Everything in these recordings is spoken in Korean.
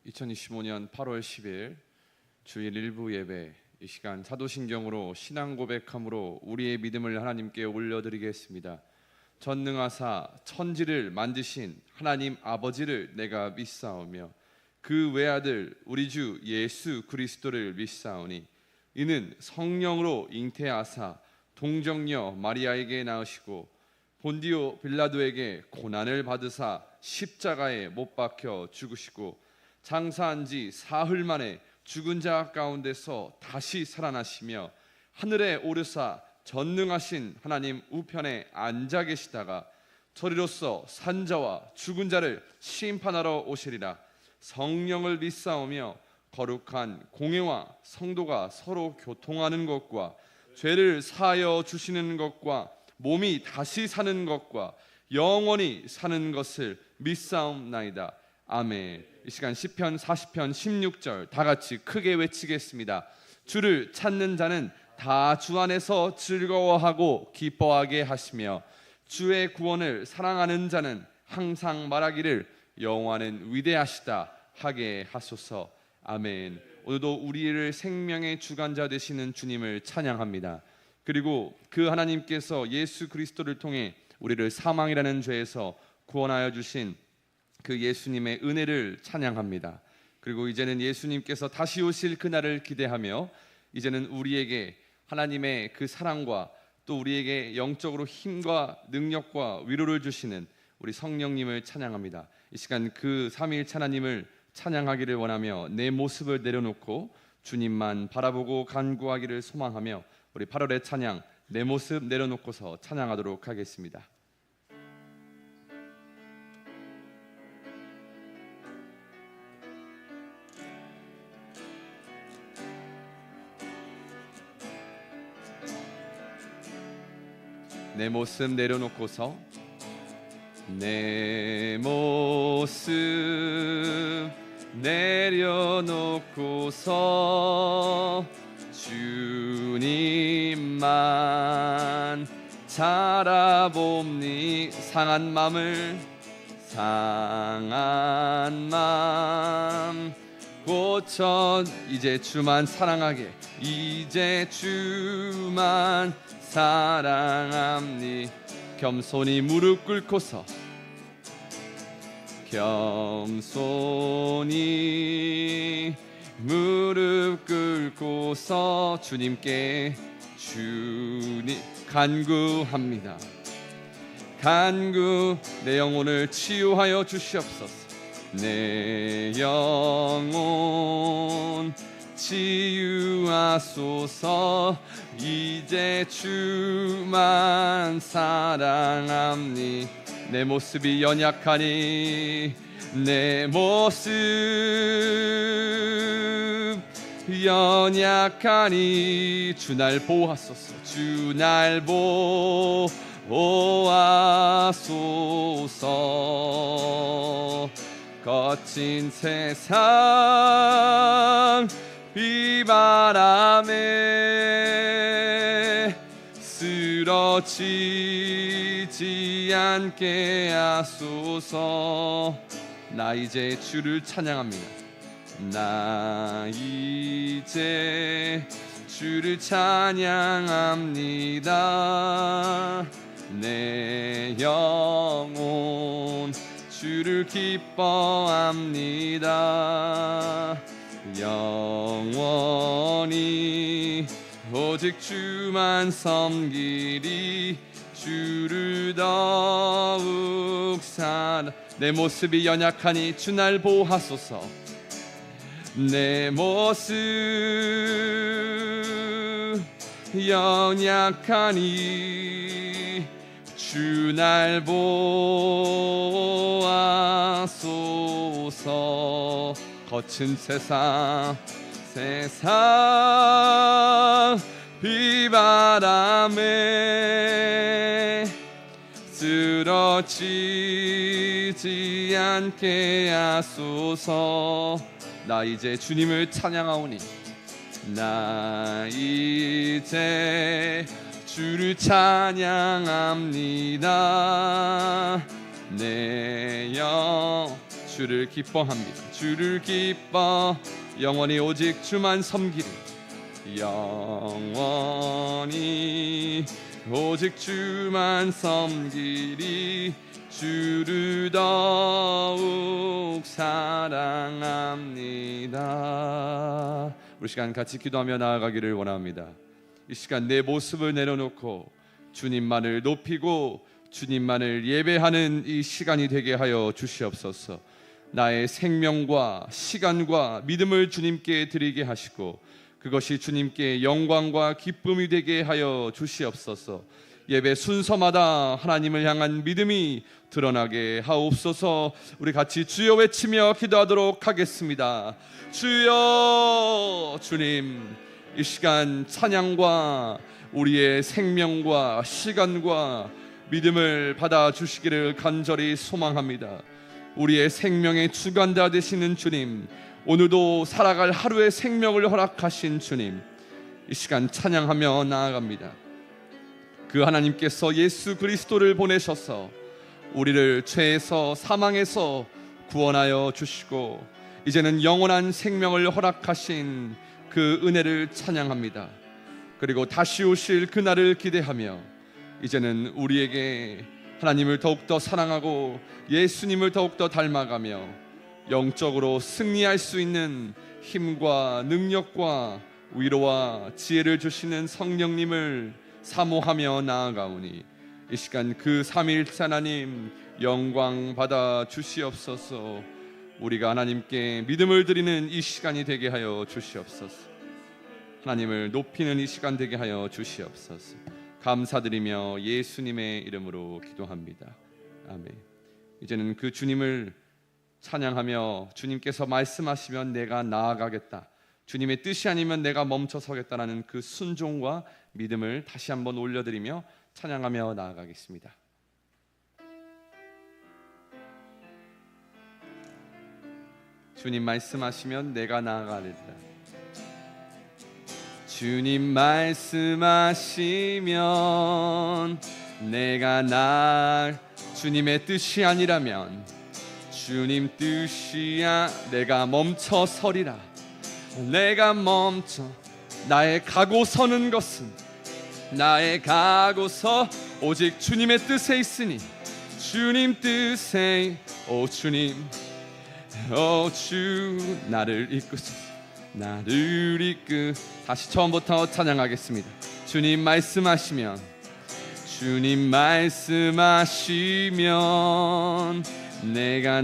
2025년 8월 10일 주일 일부 예배, 이 시간 사도신경으로 신앙 고백함으로 우리의 믿음을 하나님께 올려드리겠습니다. 전능하사 천지를 만드신 하나님 아버지를 내가 믿사오며 그 외아들 우리 주 예수 그리스도를 믿사오니 이는 성령으로 잉태하사 동정녀 마리아에게 낳으시고 본디오 빌라도에게 고난을 받으사 십자가에 못 박혀 죽으시고 장사한 지 사흘 만에 죽은 자 가운데서 다시 살아나시며 하늘에 오르사 전능하신 하나님 우편에 앉아 계시다가 저리로서 산자와 죽은 자를 심판하러 오시리라. 성령을 믿사오며 거룩한 공회와 성도가 서로 교통하는 것과 죄를 사하여 주시는 것과 몸이 다시 사는 것과 영원히 사는 것을 믿사옵나이다. 아멘. 이 시간 시편 40편 16절 다 같이 크게 외치겠습니다. 주를 찾는 자는 다 주 안에서 즐거워하고 기뻐하게 하시며 주의 구원을 사랑하는 자는 항상 말하기를 여호와는 위대하시다 하게 하소서. 아멘. 오늘도 우리를 생명의 주관자 되시는 주님을 찬양합니다. 그리고 그 하나님께서 예수 그리스도를 통해 우리를 사망이라는 죄에서 구원하여 주신 그 예수님의 은혜를 찬양합니다. 그리고 이제는 예수님께서 다시 오실 그날을 기대하며 이제는 우리에게 하나님의 그 사랑과 또 우리에게 영적으로 힘과 능력과 위로를 주시는 우리 성령님을 찬양합니다. 이 시간 그 삼위일체 하나님을 찬양하기를 원하며 내 모습을 내려놓고 주님만 바라보고 간구하기를 소망하며 우리 8월의 찬양 내 모습 내려놓고서 찬양하도록 하겠습니다. 내 모습 내려놓고서 내 모습 내려놓고서 주님만 바라봅니. 상한 맘 고쳐 이제 주만 사랑하게 이제 주만 사랑합니. 겸손히 무릎 꿇고서 겸손히 무릎 꿇고서 주님께 간구합니다. 내 영혼을 치유하여 주시옵소서. 내 영혼 치유하소서. 이제 주만 사랑합니. 내 모습이 연약하니 내 모습 연약하니 주 날 보호하소서. 주 날 보호하소서. 거친 세상 비바람에 쓰러지지 않게 하소서. 나 이제 주를 찬양합니다. 나 이제 주를 찬양합니다. 내 영혼 주를 기뻐합니다. 영원히 오직 주만 섬기리. 주를 더욱 내 모습이 연약하니 주 날 보호하소서. 내 모습 연약하니 주 날 보호하소서. 거친 세상 비바람에 쓰러지지 않게 하소서. 나 이제 주님을 찬양하오니 나 이제 주를 찬양합니다. 내 영 주를 기뻐합니다. 주를 기뻐 영원히 오직 주만 섬기리. 영원히 오직 주만 섬기리. 주를 더욱 사랑합니다. 우리 시간 같이 기도하며 나아가기를 원합니다. 이 시간 내 모습을 내려놓고 주님만을 높이고 주님만을 예배하는 이 시간이 되게 하여 주시옵소서. 나의 생명과 시간과 믿음을 주님께 드리게 하시고 그것이 주님께 영광과 기쁨이 되게 하여 주시옵소서. 예배 순서마다 하나님을 향한 믿음이 드러나게 하옵소서. 우리 같이 주여 외치며 기도하도록 하겠습니다. 주여. 주님, 이 시간 찬양과 우리의 생명과 시간과 믿음을 받아주시기를 간절히 소망합니다. 우리의 생명의 주관자 되시는 주님, 오늘도 살아갈 하루의 생명을 허락하신 주님, 이 시간 찬양하며 나아갑니다. 그 하나님께서 예수 그리스도를 보내셔서 우리를 죄에서 사망에서 구원하여 주시고 이제는 영원한 생명을 허락하신 그 은혜를 찬양합니다. 그리고 다시 오실 그날을 기대하며 이제는 우리에게 하나님을 더욱더 사랑하고 예수님을 더욱더 닮아가며 영적으로 승리할 수 있는 힘과 능력과 위로와 지혜를 주시는 성령님을 사모하며 나아가오니 이 시간 그 삼위일체 하나님 영광 받아 주시옵소서. 우리가 하나님께 믿음을 드리는 이 시간이 되게 하여 주시옵소서. 하나님을 높이는 이 시간 되게 하여 주시옵소서. 감사드리며 예수님의 이름으로 기도합니다. 아멘. 이제는 그 주님을 찬양하며 주님께서 말씀하시면 내가 나아가겠다, 주님의 뜻이 아니면 내가 멈춰서겠다라는 그 순종과 믿음을 다시 한번 올려드리며 찬양하며 나아가겠습니다. 주님 말씀하시면 내가 나아가겠다. 주님 말씀하시면 내가 주님의 뜻이 아니라면 주님 뜻이야 내가 멈춰 서리라. 내가 멈춰 나의 가고 서는 것은 나의 가고 서 오직 주님의 뜻에 있으니 주님 뜻에 오 주님 오 주 나를 이끄소서. 나를 다시 처음부터 찬양하겠습니다. 주님 말씀하시면 주님 말씀하시면 내가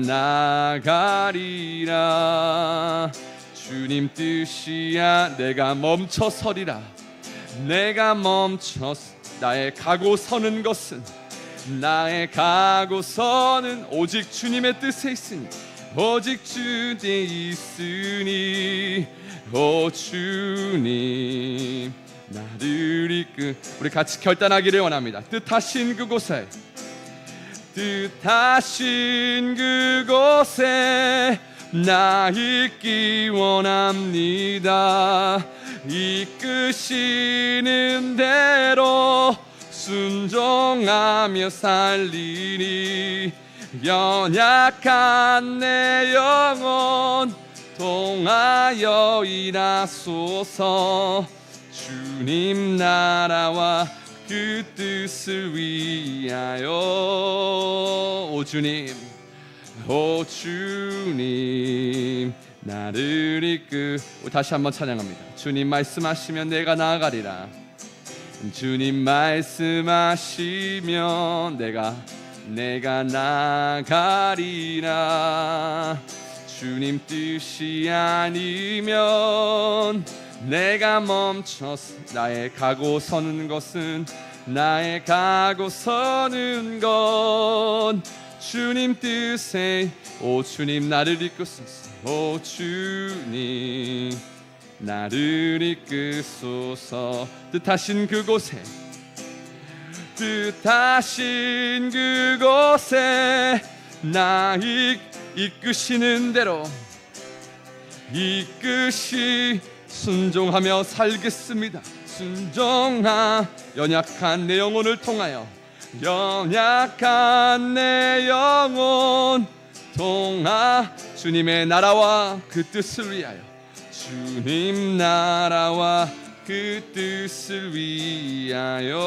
나가리라. 주님 뜻이야 내가 멈춰 서리라. 내가 멈춰 나의 가고 서는 것은 나의 가고 서는 오직 주님의 뜻에 있으니 오직 주님에 있으니 오 주님 나를 우리 같이 결단하기를 원합니다. 뜻하신 그곳에 나 있기 원합니다. 이끄시는 대로 순종하며 살리니 연약한 내 영혼 통하여 일하소서. 주님 나라와 그 뜻을 위하여 오 주님 오 주님 나를 다시 한번 찬양합니다. 주님 말씀하시면 내가 나아가리라. 주님 말씀하시면 내가 나가리라. 주님 뜻이 아니면 내가 멈춰서 나의 가고 서는 것은 나의 가고 서는 건 주님 뜻에 오 주님 나를 이끄소서. 오 주님 나를 이끄소서. 뜻하신 그곳에 나 이끄시는 대로 순종하며 살겠습니다. 연약한 내 영혼을 통하여 연약한 내 영혼 통하 주님의 나라와 그 뜻을 위하여 주님 나라와 그 뜻을 위하여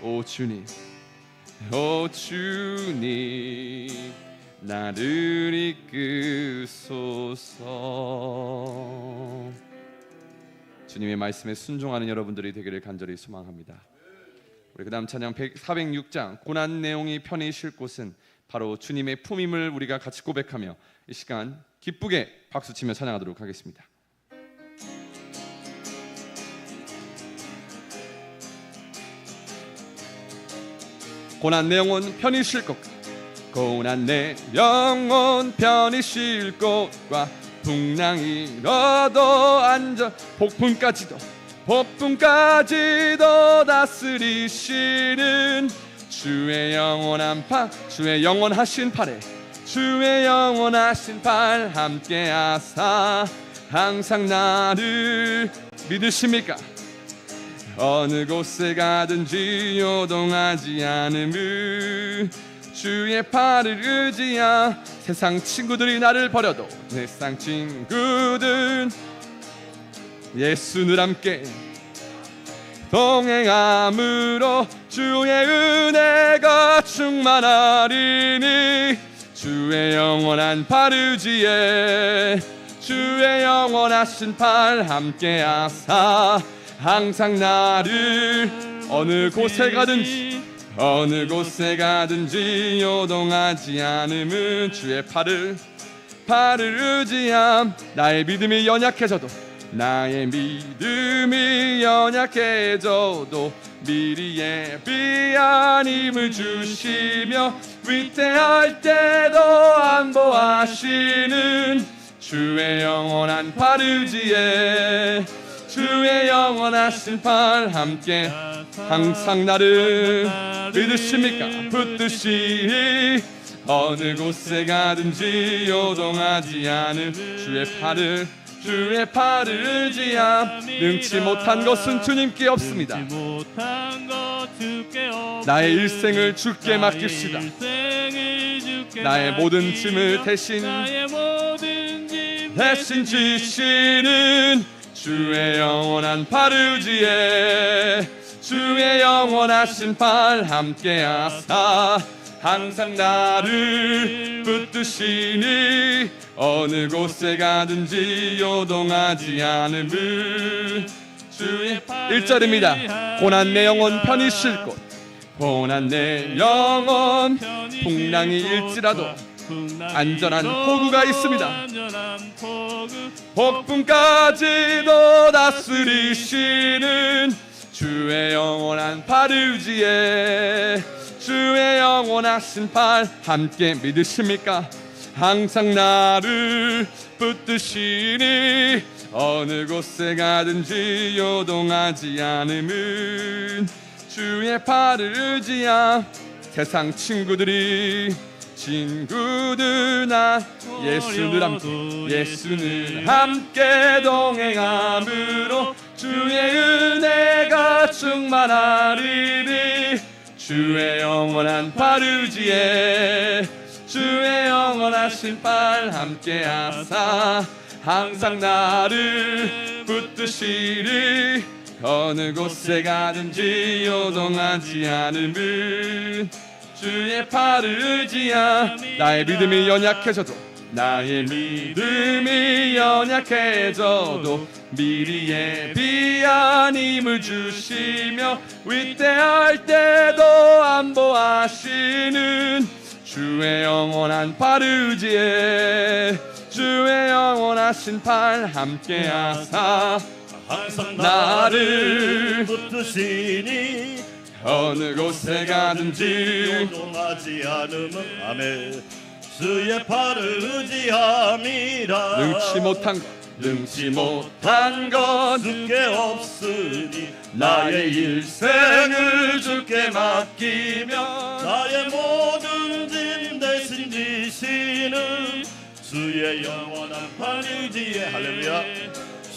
오 주님 나를 이끄소서. 주님의 말씀에 순종하는 여러분들이 되기를 간절히 소망합니다. 우리 그 다음 찬양 406장 고난 내용이 편히 쉴 곳은 바로 주님의 품임을 우리가 같이 고백하며 이 시간 기쁘게 박수치며 찬양하도록 하겠습니다. 고난 내 영혼 편히 쉴 곳 고난 내 영혼 편히 쉴 곳과 풍랑이 일어도 안전 폭풍까지도 다스리시는 주의 영원한 팔 주의 영원하신 팔에 주의 영원하신 팔 함께하사 항상 나를 믿으십니까? 어느 곳에 가든지 요동하지 않음을 주의 팔을 의지하 세상 친구들이 나를 버려도 세상 친구들 예수를 함께 동행함으로 주의 은혜가 충만하리니 주의 영원한 팔 의지에 주의 영원하신 팔 함께하사 항상 나를 어느 곳에 가든지 요동하지 않음은 주의 팔을 의지함. 나의 믿음이 연약해져도 미리 예비한 힘을 주시며 위태할 때도 안보하시는 주의 영원한 팔 의지에 주의 영원하신 팔 함께 항상 나를 믿으십니까? 붙드시니 어느 곳에 가든지 요동하지 않은 주의 팔을 의지함. 능치 못한 것은 주님께 없습니다. 나의 일생을 주께 맡깁시다. 나의 모든 짐을 대신 지시는 주의 영원한 팔 의지에 주의 영원하신 팔 함께하사 항상 나를 붙드시니 어느 곳에 가든지 요동하지 않음을 주의 1절입니다. 고난 내 영혼 편히 쉴 곳 고난 내 영혼 풍랑이 일지라도 안전한 포구가 있습니다. 폭풍까지도 다스리시는 주의 영원한 팔 의지에 주의 영원하신 팔 함께 믿으십니까? 항상 나를 붙드시니 어느 곳에 가든지 요동하지 않음은 주의 팔을 의지함. 세상 친구들 나 예수를 함께 동행함으로 주의 은혜가 충만하리니 주의 영원한 팔 의지에 주의 영원하신 팔 함께하사 항상 나를 붙드시리 어느 곳에 가든지 요동하지 않음은 주의 팔을 의지하. 나의 믿음이 연약해져도 미리 예비한 힘을 주시며 위태할 때도 안보하시는 주의 영원한 팔 의지에 주의 영원하신 팔 함께하사 항상 나를 붙드시니 어느 곳에 가든지 요동하지 않음은 아멘 주의 팔을 의지함이라. 능치 못한 것 주께 없으니 나의 일생을 주께 맡기며 나의 모든 짐 대신 지시는 주의 영원한 팔 의지에 할렐루야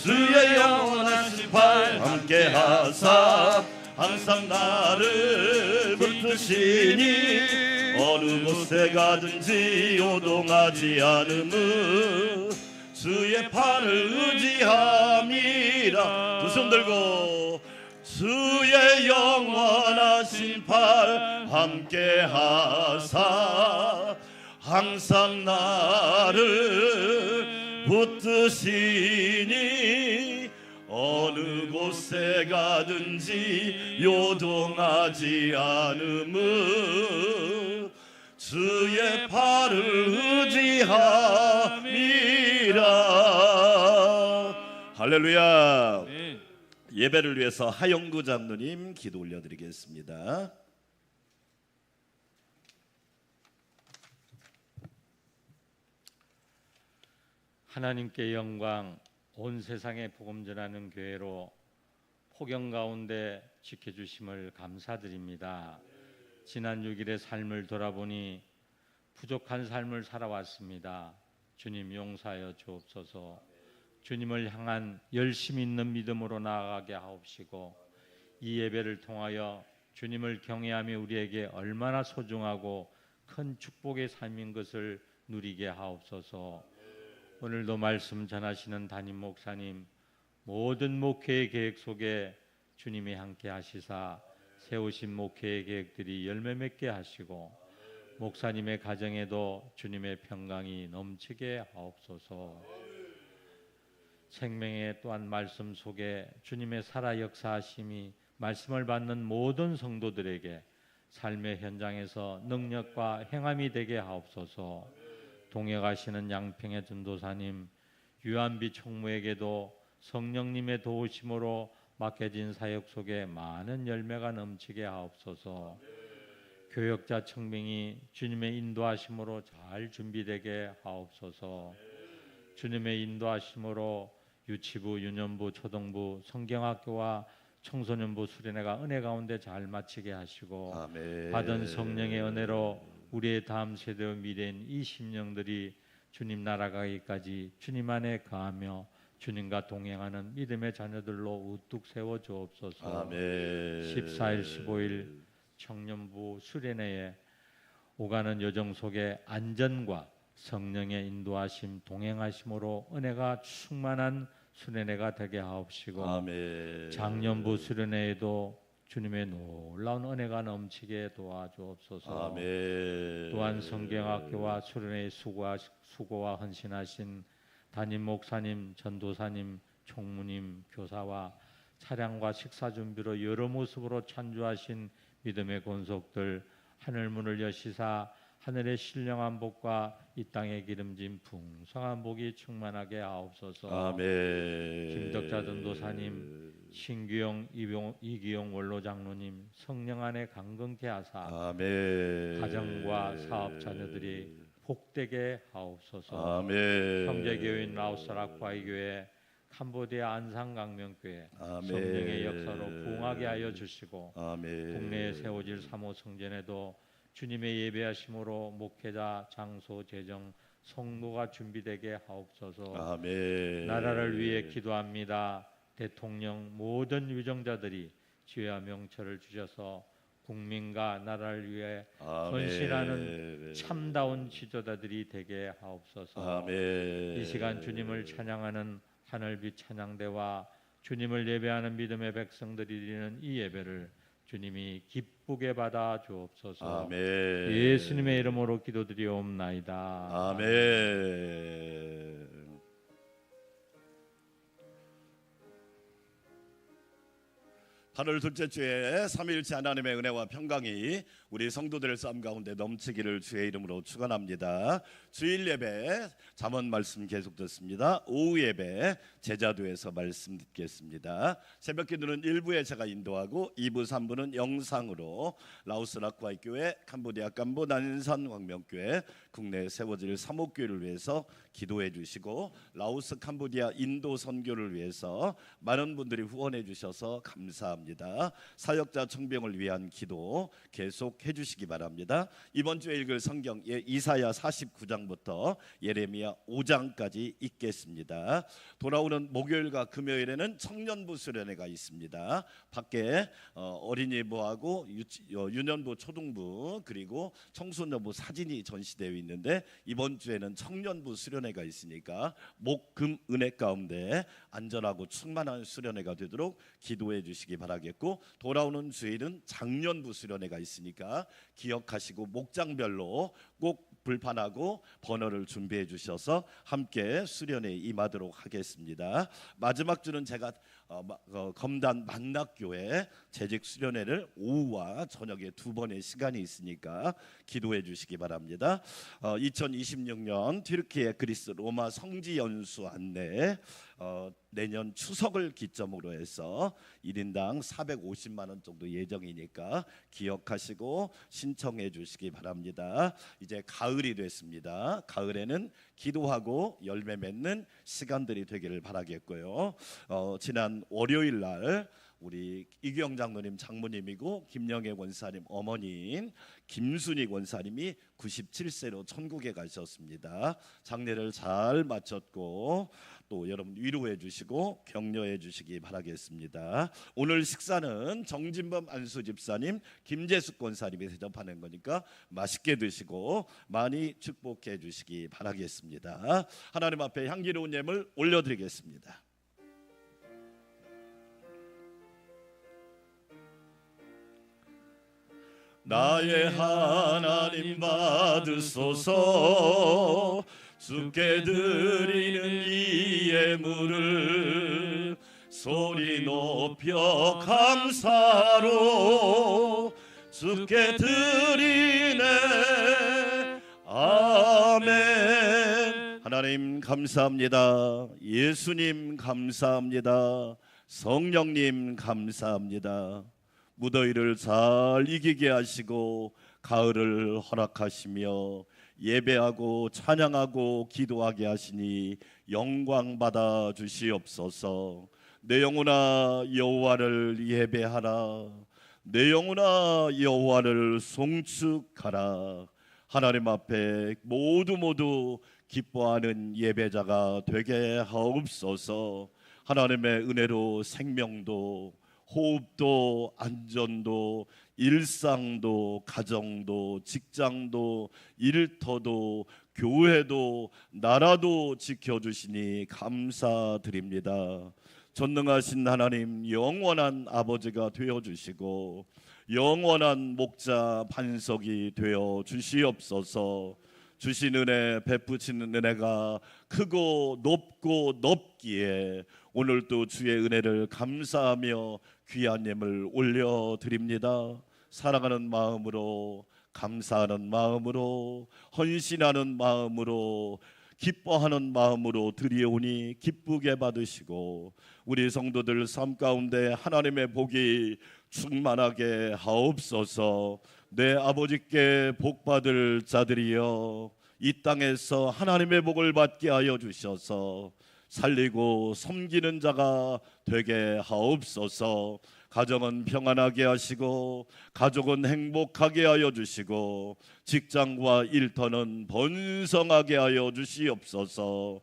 주의 영원하신 팔 함께하사 항상 나를 붙드시니 어느 곳에 가든지 요동하지 않음은 주의 팔을 의지함이라. 두 손 들고 주의 영원하신 팔 함께 하사 항상 나를 붙드시니 어느 곳에 가든지 요동하지 않음은 주의 팔을 의지함이라. 할렐루야. 예배를 위해서 하영구 장로님 기도 올려드리겠습니다. 하나님께 영광. 온 세상에 복음 전하는 교회로 폭염 가운데 지켜주심을 감사드립니다. 지난 6일의 삶을 돌아보니 부족한 삶을 살아왔습니다. 주님 용서하여 주옵소서. 주님을 향한 열심 있는 믿음으로 나아가게 하옵시고, 이 예배를 통하여 주님을 경외함이 우리에게 얼마나 소중하고 큰 축복의 삶인 것을 누리게 하옵소서. 오늘도 말씀 전하시는 담임 목사님, 모든 목회의 계획 속에 주님이 함께 하시사 세우신 목회의 계획들이 열매 맺게 하시고, 목사님의 가정에도 주님의 평강이 넘치게 하옵소서. 생명의 또한 말씀 속에 주님의 살아 역사하심이 말씀을 받는 모든 성도들에게 삶의 현장에서 능력과 행함이 되게 하옵소서. 동역하시는 양평의 전도사님, 유한비 총무에게도 성령님의 도우심으로 맡겨진 사역 속에 많은 열매가 넘치게 하옵소서. 교역자 청빙이 주님의 인도하심으로 잘 준비되게 하옵소서. 주님의 인도하심으로 유치부, 유년부, 초등부, 성경학교와 청소년부 수련회가 은혜 가운데 잘 마치게 하시고, 아멘. 받은 성령의 은혜로 우리의 다음 세대와 미래인 이 심령들이 주님 나라 가기까지 주님 안에 거하며 주님과 동행하는 믿음의 자녀들로 우뚝 세워 주옵소서. 아멘. 14일 15일 청년부 수련회에 오가는 여정 속에 안전과 성령의 인도하심 동행하심으로 은혜가 충만한 수련회가 되게 하옵시고, 아멘. 장년부 수련회에도 주님의 놀라운 은혜가 넘치게 도와주옵소서. 아멘. 또한 성경학교와 수련회의 수고와 헌신하신 담임 목사님, 전도사님, 총무님, 교사와 차량과 식사 준비로 여러 모습으로 찬주하신 믿음의 권속들, 하늘문을 여시사 하늘의 신령한 복과 이 땅의 기름진 풍성한 복이 충만하게 하옵소서. 아멘. 김덕자 전도사님, 신규영, 이기용 원로 장로님, 성령 안에 강건케 하사 아멘. 가정과 사업 자녀들이 복되게 하옵소서. 아멘. 형제교회인 라오스 락바이 교회, 캄보디아 안산강명교회 아멘. 성령의 역사로 부흥하게 하여 주시고, 아멘. 국내에 세워질 3호 성전에도 주님의 예배하심으로 목회자, 장소, 재정, 성도가 준비되게 하옵소서. 아멘. 나라를 위해 기도합니다. 대통령, 모든 유정자들이 지혜와 명철을 주셔서 국민과 나라를 위해 헌신하는 참다운 지도자들이 되게 하옵소서. 아멘. 이 시간 주님을 찬양하는 하늘빛 찬양대와 주님을 예배하는 믿음의 백성들이 드리는 이 예배를 주님이 기쁘게 받아 주옵소서. 아멘. 예수님의 이름으로 기도드리옵나이다. 아멘. 8월 둘째 주에 삼위일체 하나님의 은혜와 평강이 우리 성도들의 삶 가운데 넘치기를 주의 이름으로 축원합니다. 주일 예배 잠언 말씀 계속 듣습니다. 오후 예배 제자도에서 말씀 듣겠습니다. 새벽 기도는 1부에 제가 인도하고 2부 3부는 영상으로 라오스 락과이 교회, 캄보디아 캄보 난산 광명교회, 국내에 세워질 사목교회를 위해서 기도해 주시고, 라오스 캄보디아 인도 선교를 위해서 많은 분들이 후원해 주셔서 감사합니다. 바랍니다. 사역자 청병을 위한 기도 계속 해주시기 바랍니다. 이번 주에 읽을 성경 이사야 49장부터 예레미야 5장까지 읽겠습니다. 돌아오는 목요일과 금요일에는 청년부 수련회가 있습니다. 밖에 어린이부하고 유년부, 초등부 그리고 청소년부 사진이 전시되어 있는데 이번 주에는 청년부 수련회가 있으니까 목, 금, 은혜 가운데 안전하고 충만한 수련회가 되도록 기도해 주시기 바라겠고, 돌아오는 주일은 장년부 수련회가 있으니까 기억하시고 목장별로 꼭 불판하고 번호를 준비해 주셔서 함께 수련회에 임하도록 하겠습니다. 마지막 주는 제가 검단 만락교회 재직 수련회를 오후와 저녁에 두 번의 시간이 있으니까 기도해 주시기 바랍니다. 2026년 튀르키예 그리스 로마 성지 연수 안내 내년 추석을 기점으로 해서 1인당 450만 원 정도 예정이니까 기억하시고 신청해 주시기 바랍니다. 이제 가을이 됐습니다. 가을에는 기도하고 열매 맺는 시간들이 되기를 바라겠고요. 지난 월요일 날 우리 이규영 장로님 장모님이고 김영애 권사님 어머님 김순희 권사님이 97세로 천국에 가셨습니다. 장례를 잘 마쳤고 또 여러분 위로해 주시고 격려해 주시기 바라겠습니다. 오늘 식사는 정진범 안수 집사님, 김재숙 권사님이 대접하는 거니까 맛있게 드시고 많이 축복해 주시기 바라겠습니다. 하나님 앞에 향기로운 예물 올려드리겠습니다. 나의 하나님 받으소서. 주께 드리는 이 예물을 소리 높여 감사로 주께 드리네. 아멘. 하나님 감사합니다. 예수님 감사합니다. 성령님 감사합니다. 무더위를 잘 이기게 하시고 가을을 허락하시며 예배하고 찬양하고 기도하게 하시니 영광 받아 주시옵소서. 내 영혼아 여호와를 예배하라. 내 영혼아 여호와를 송축하라. 하나님 앞에 모두 기뻐하는 예배자가 되게 하옵소서. 하나님의 은혜로 생명도 호흡도 안전도 일상도 가정도 직장도 일터도 교회도 나라도 지켜주시니 감사드립니다. 전능하신 하나님 영원한 아버지가 되어주시고 영원한 목자 반석이 되어 주시옵소서. 주신 은혜 베푸시는 은혜가 크고 높고 넓기에 오늘도 주의 은혜를 감사하며 귀한 예물 올려드립니다. 사랑하는 마음으로 감사하는 마음으로 헌신하는 마음으로 기뻐하는 마음으로 드리오니 기쁘게 받으시고 우리 성도들 삶 가운데 하나님의 복이 충만하게 하옵소서. 내 아버지께 복받을 자들이여 이 땅에서 하나님의 복을 받게 하여 주셔서 살리고 섬기는 자가 되게 하옵소서. 가정은 평안하게 하시고 가족은 행복하게 하여 주시고 직장과 일터는 번성하게 하여 주시옵소서.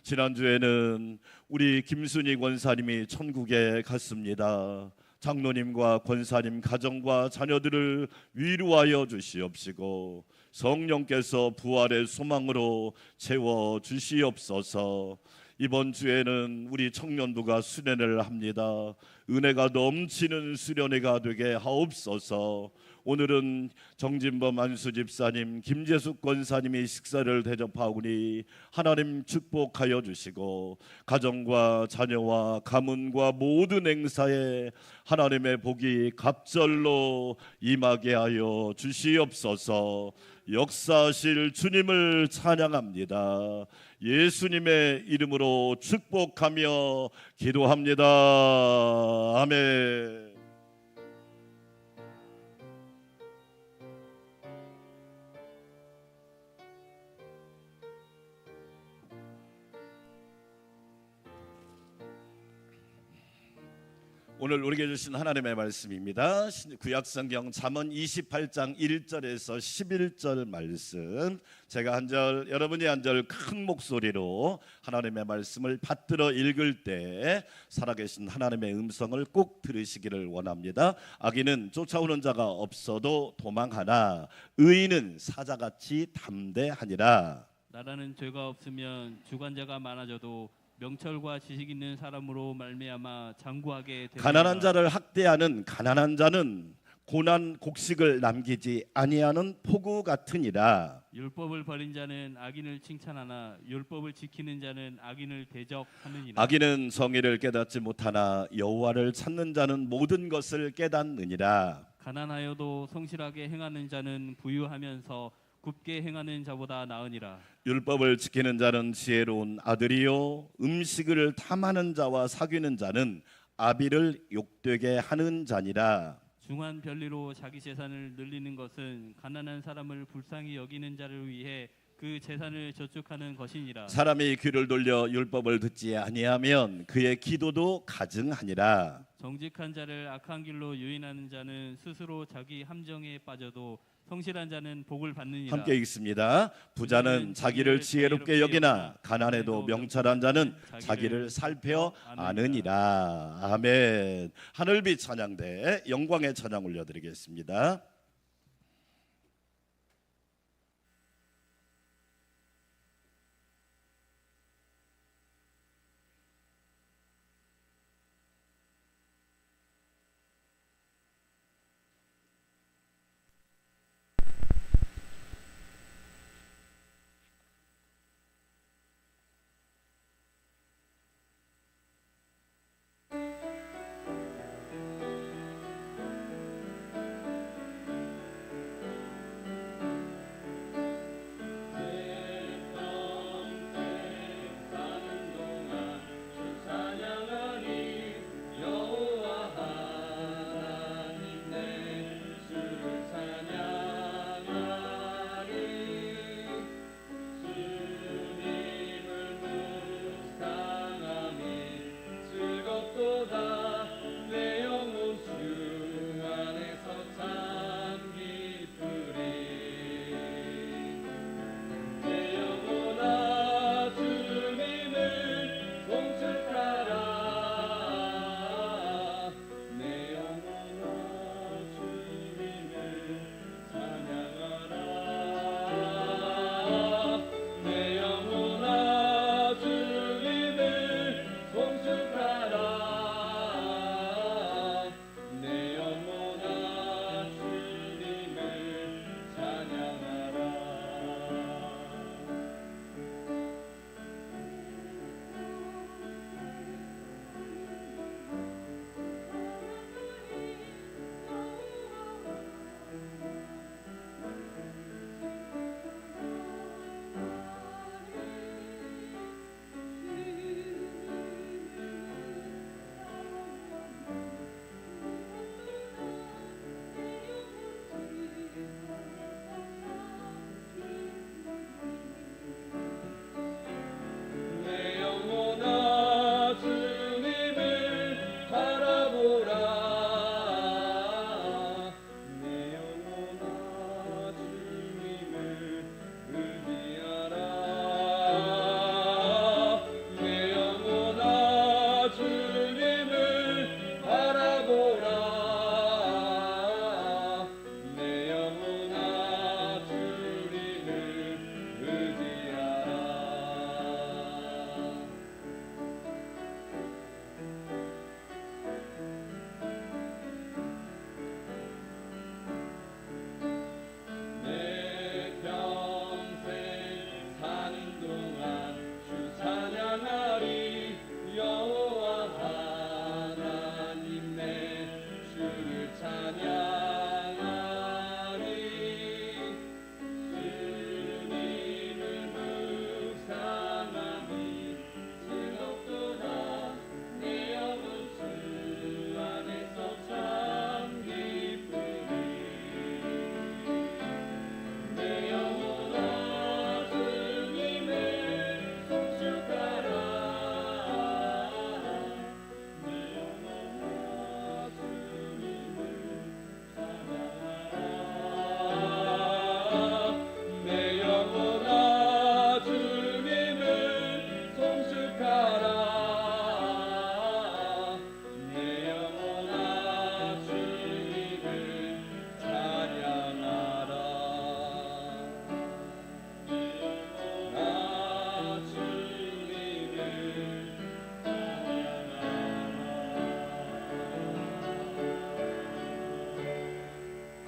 지난주에는 우리 김순희 권사님이 천국에 갔습니다. 장로님과 권사님 가정과 자녀들을 위로하여 주시옵시고 성령께서 부활의 소망으로 채워 주시옵소서. 이번 주에는 우리 청년부가 수련회를 합니다. 은혜가 넘치는 수련회가 되게 하옵소서. 오늘은 정진범 안수 집사님, 김재숙 권사님이 식사를 대접하오니 하나님 축복하여 주시고 가정과 자녀와 가문과 모든 행사에 하나님의 복이 갑절로 임하게 하여 주시옵소서. 역사하실 주님을 찬양합니다. 예수님의 이름으로 축복하며 기도합니다. 아멘. 오늘 우리에게 주신 하나님의 말씀입니다. 구약성경 잠언 28장 1절에서 11절 말씀, 제가 한 절 여러분이 한 절 큰 목소리로 하나님의 말씀을 받들어 읽을 때 살아계신 하나님의 음성을 꼭 들으시기를 원합니다. 악인은 쫓아오는 자가 없어도 도망하나 의인은 사자같이 담대하니라. 나라는 죄가 없으면 주관자가 많아져도 명철과 지식 있는 사람으로 말미암아 장구하게 되리라. 가난한 자를 학대하는 가난한 자는 고난 곡식을 남기지 아니하는 포구 같으니라. 율법을 버린 자는 악인을 칭찬하나 율법을 지키는 자는 악인을 대적하느니라. 악인은 정의를 깨닫지 못하나 여호와를 찾는 자는 모든 것을 깨닫느니라. 가난하여도 성실하게 행하는 자는 부유하면서 굽게 행하는 자보다 나으니라. 율법을 지키는 자는 지혜로운 아들이요 음식을 탐하는 자와 사귀는 자는 아비를 욕되게 하는 자니라. 중한 별리로 자기 재산을 늘리는 것은 가난한 사람을 불쌍히 여기는 자를 위해 그 재산을 저축하는 것이니라. 사람이 귀를 돌려 율법을 듣지 아니하면 그의 기도도 가증하니라. 정직한 자를 악한 길로 유인하는 자는 스스로 자기 함정에 빠져도 성실한 자는 복을 받느니라. 함께 읽습니다. 부자는 자기를 지혜롭게 여기나 가난해도 명철한 자는 자기를 살펴 아느니라. 아멘. 하늘빛 찬양대 영광의 찬양 올려드리겠습니다.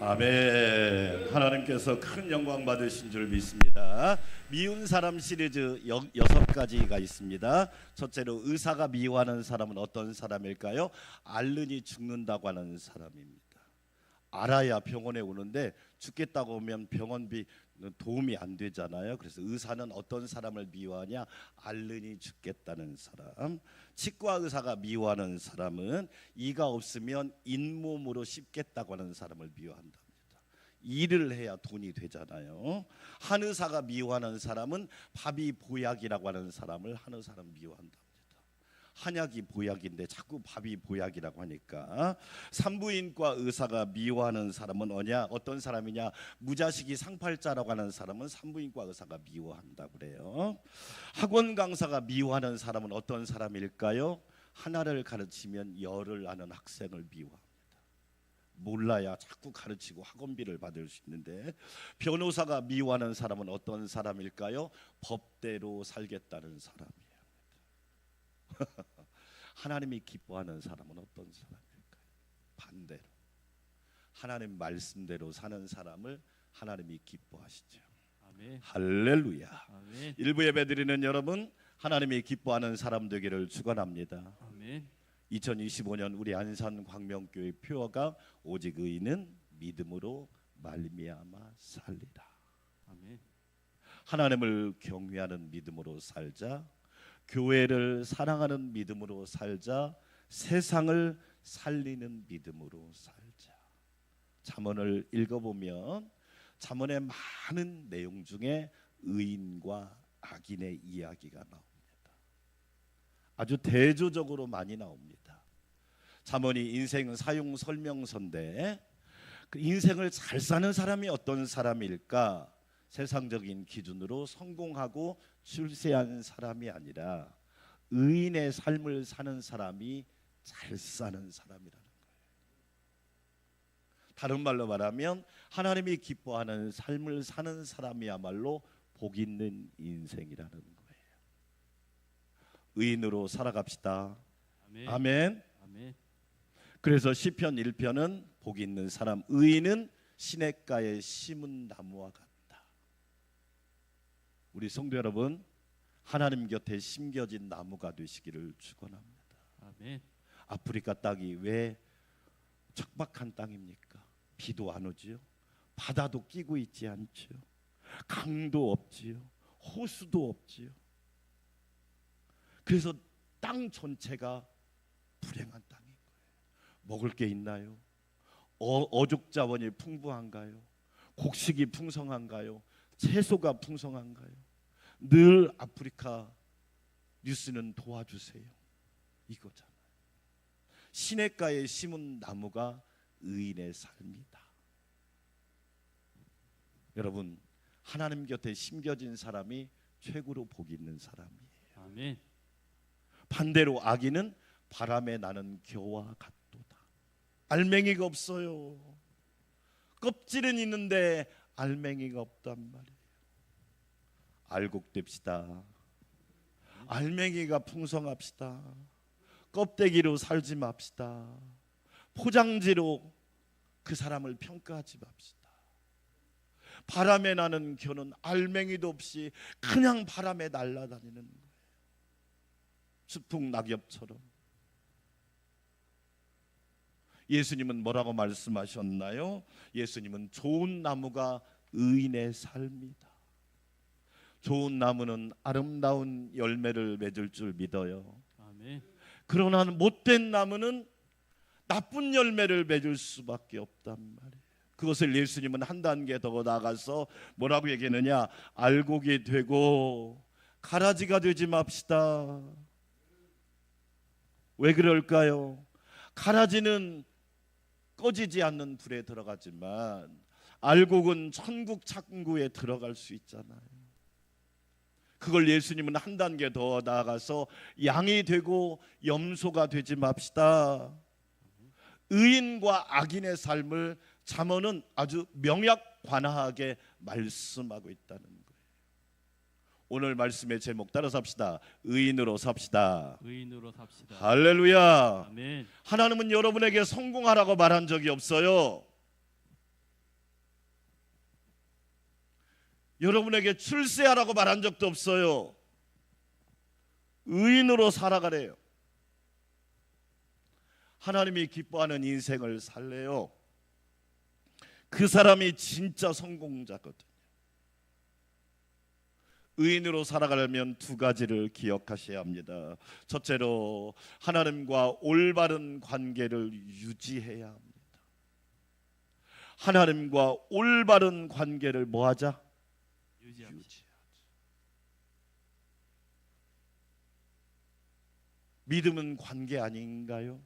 아멘. 하나님께서 큰 영광 받으신 줄 믿습니다. 미운 사람 시리즈 6가지가 있습니다. 첫째로, 의사가 미워하는 사람은 어떤 사람일까요? 앓으니 죽는다고 하는 사람입니다. 알아야 병원에 오는데 죽겠다고 하면 병원비 도움이 안 되잖아요. 그래서 의사는 어떤 사람을 미워하냐? 앓으니 죽겠다는 사람. 치과 의사가 미워하는 사람은 이가 없으면 잇몸으로 씹겠다고 하는 사람을 미워한답니다. 일을 해야 돈이 되잖아요. 한의사가 미워하는 사람은 밥이 보약이라고 하는 사람을 한의사는 미워한답니다. 한약이 보약인데 자꾸 밥이 보약이라고 하니까. 산부인과 의사가 미워하는 사람은 어떤 사람이냐? 무자식이 상팔자라고 하는 사람은 산부인과 의사가 미워한다고 그래요. 학원 강사가 미워하는 사람은 어떤 사람일까요? 하나를 가르치면 열을 아는 학생을 미워합니다. 몰라야 자꾸 가르치고 학원비를 받을 수 있는데. 변호사가 미워하는 사람은 어떤 사람일까요? 법대로 살겠다는 사람이에요. 하나님이 기뻐하는 사람은 어떤 사람일까요? 반대로 하나님 말씀대로 사는 사람을 하나님이 기뻐하시죠. 아멘. 할렐루야. 아멘. 일부 예배 드리는 여러분, 하나님이 기뻐하는 사람 되기를 축원합니다. 아멘. 2025년 우리 안산 광명교회 표어가 오직 의인은 믿음으로 말미암아 살리라. 아멘. 하나님을 경외하는 믿음으로 살자. 교회를 사랑하는 믿음으로 살자. 세상을 살리는 믿음으로 살자. 잠언을 읽어보면 잠언의 많은 내용 중에 의인과 악인의 이야기가 나옵니다. 아주 대조적으로 많이 나옵니다. 잠언이 인생 사용 설명서인데, 그 인생을 잘 사는 사람이 어떤 사람일까? 세상적인 기준으로 성공하고 출세한 사람이 아니라 의인의 삶을 사는 사람이 잘 사는 사람이라는 거예요. 다른 말로 말하면 하나님이 기뻐하는 삶을 사는 사람이야말로 복 있는 인생이라는 거예요. 의인으로 살아갑시다. 아멘. 아멘. 아멘. 그래서 시편 1편은 복 있는 사람, 의인은 시냇가에 심은 나무와 같다. 우리 성도 여러분, 하나님 곁에 심겨진 나무가 되시기를 축원합니다. 아멘. 아프리카 땅이 왜 척박한 땅입니까? 비도 안 오지요. 바다도 끼고 있지 않지요. 강도 없지요. 호수도 없지요. 그래서 땅 전체가 불행한 땅인 거예요. 먹을 게 있나요? 어족 자원이 풍부한가요? 곡식이 풍성한가요? 채소가 풍성한가요? 늘 아프리카 뉴스는 도와주세요 이거잖아요. 시냇가에 심은 나무가 의인의 삶이다. 여러분, 하나님 곁에 심겨진 사람이 최고로 복 있는 사람이에요. 아멘. 반대로 악인은 바람에 나는 겨와 같도다. 알맹이가 없어요. 껍질은 있는데 알맹이가 없단 말이에요. 알곡됩시다. 알맹이가 풍성합시다. 껍데기로 살지 맙시다. 포장지로 그 사람을 평가하지 맙시다. 바람에 나는 겨는 알맹이도 없이 그냥 바람에 날아다니는 거예요. 수풍 낙엽처럼. 예수님은 뭐라고 말씀하셨나요? 예수님은 좋은 나무가 의인의 삶이다. 좋은 나무는 아름다운 열매를 맺을 줄 믿어요. 아멘. 그러나 못된 나무는 나쁜 열매를 맺을 수밖에 없단 말이에요. 그것을 예수님은 한 단계 더 나가서 뭐라고 얘기하느냐? 알곡이 되고 가라지가 되지 맙시다. 왜 그럴까요? 가라지는 꺼지지 않는 불에 들어가지만 알곡은 천국 창구에 들어갈 수 있잖아요. 그걸 예수님은 한 단계 더 나아가서 양이 되고 염소가 되지 맙시다. 의인과 악인의 삶을 잠언은 아주 명약관하게 말씀하고 있다는 거예요. 오늘 말씀의 제목 따라서 합시다. 의인으로 삽시다. 의인으로 삽시다. 할렐루야. 아멘. 하나님은 여러분에게 성공하라고 말한 적이 없어요. 여러분에게 출세하라고 말한 적도 없어요. 의인으로 살아가래요. 하나님이 기뻐하는 인생을 살래요. 그 사람이 진짜 성공자거든요. 의인으로 살아가려면 두 가지를 기억하셔야 합니다. 첫째로 하나님과 올바른 관계를 유지해야 합니다. 하나님과 올바른 관계를 뭐하자? 유지합시다. 믿음은 관계 아닌가요?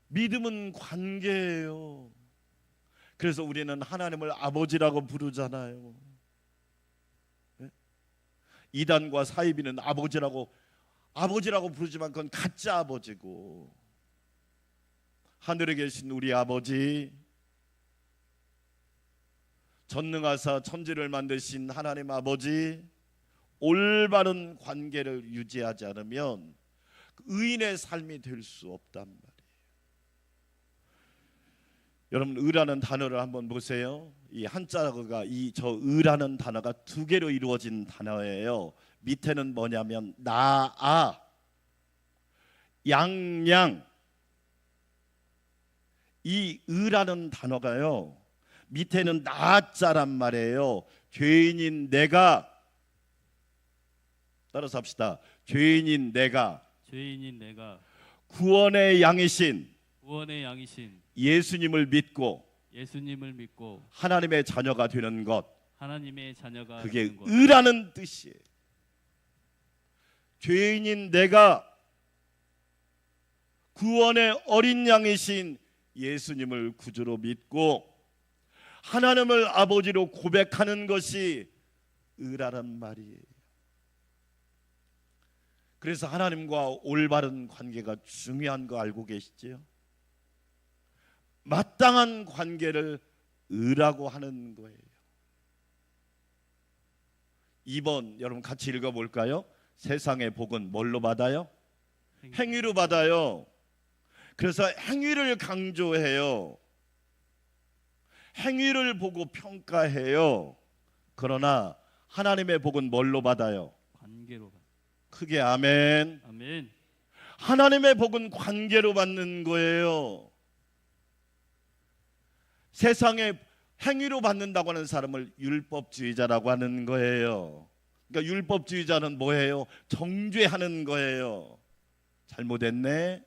믿음은 관계예요. 그래서 우리는 하나님을 아버지라고 부르잖아요. 네? 이단과 사이비는 아버지라고 부르지만 그건 가짜 아버지고, 하늘에 계신 우리 아버지, 전능하사 천지를 만드신 하나님 아버지, 올바른 관계를 유지하지 않으면 의인의 삶이 될 수 없단 말이에요. 여러분, 의라는 단어를 한번 보세요. 이 한자가 저 의라는 단어가 두 개로 이루어진 단어예요. 밑에는 뭐냐면 나아, 양양. 이 의라는 단어가요, 밑에는 나자란 말이에요. 죄인인 내가, 따라서 합시다. 죄인인 내가 구원의 양이신 예수님을 믿고 하나님의 자녀가 되는 것, 그게 되는 것. 의라는 뜻이에요. 죄인인 내가 구원의 어린 양이신 예수님을 구주로 믿고 하나님을 아버지로 고백하는 것이 의라란 말이에요. 그래서 하나님과 올바른 관계가 중요한 거 알고 계시지요? 마땅한 관계를 의라고 하는 거예요. 2번 여러분 같이 읽어볼까요? 세상의 복은 뭘로 받아요? 행위로 받아요. 그래서 행위를 강조해요. 행위를 보고 평가해요. 그러나 하나님의 복은 뭘로 받아요? 관계로 받아요. 크게 아멘. 아멘. 하나님의 복은 관계로 받는 거예요. 세상에 행위로 받는다고 하는 사람을 율법주의자라고 하는 거예요. 그러니까 율법주의자는 뭐예요? 정죄하는 거예요. 잘못했네,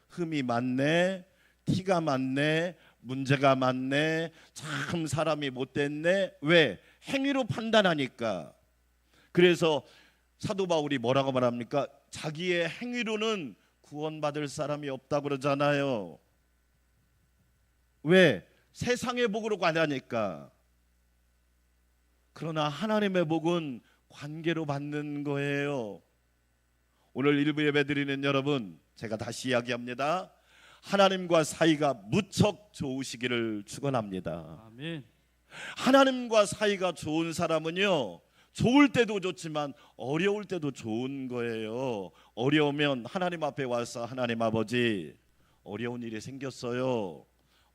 흠이 많네, 티가 많네, 문제가 많네, 참 사람이 못됐네. 왜? 행위로 판단하니까. 그래서 사도 바울이 뭐라고 말합니까? 자기의 행위로는 구원받을 사람이 없다고 그러잖아요. 왜? 세상의 복으로 가냐니까. 그러나 하나님의 복은 관계로 받는 거예요. 오늘 일부 예배 드리는 여러분, 제가 다시 이야기합니다. 하나님과 사이가 무척 좋으시기를 축원합니다. 아멘. 하나님과 사이가 좋은 사람은요, 좋을 때도 좋지만 어려울 때도 좋은 거예요. 어려우면 하나님 앞에 와서 하나님 아버지, 어려운 일이 생겼어요.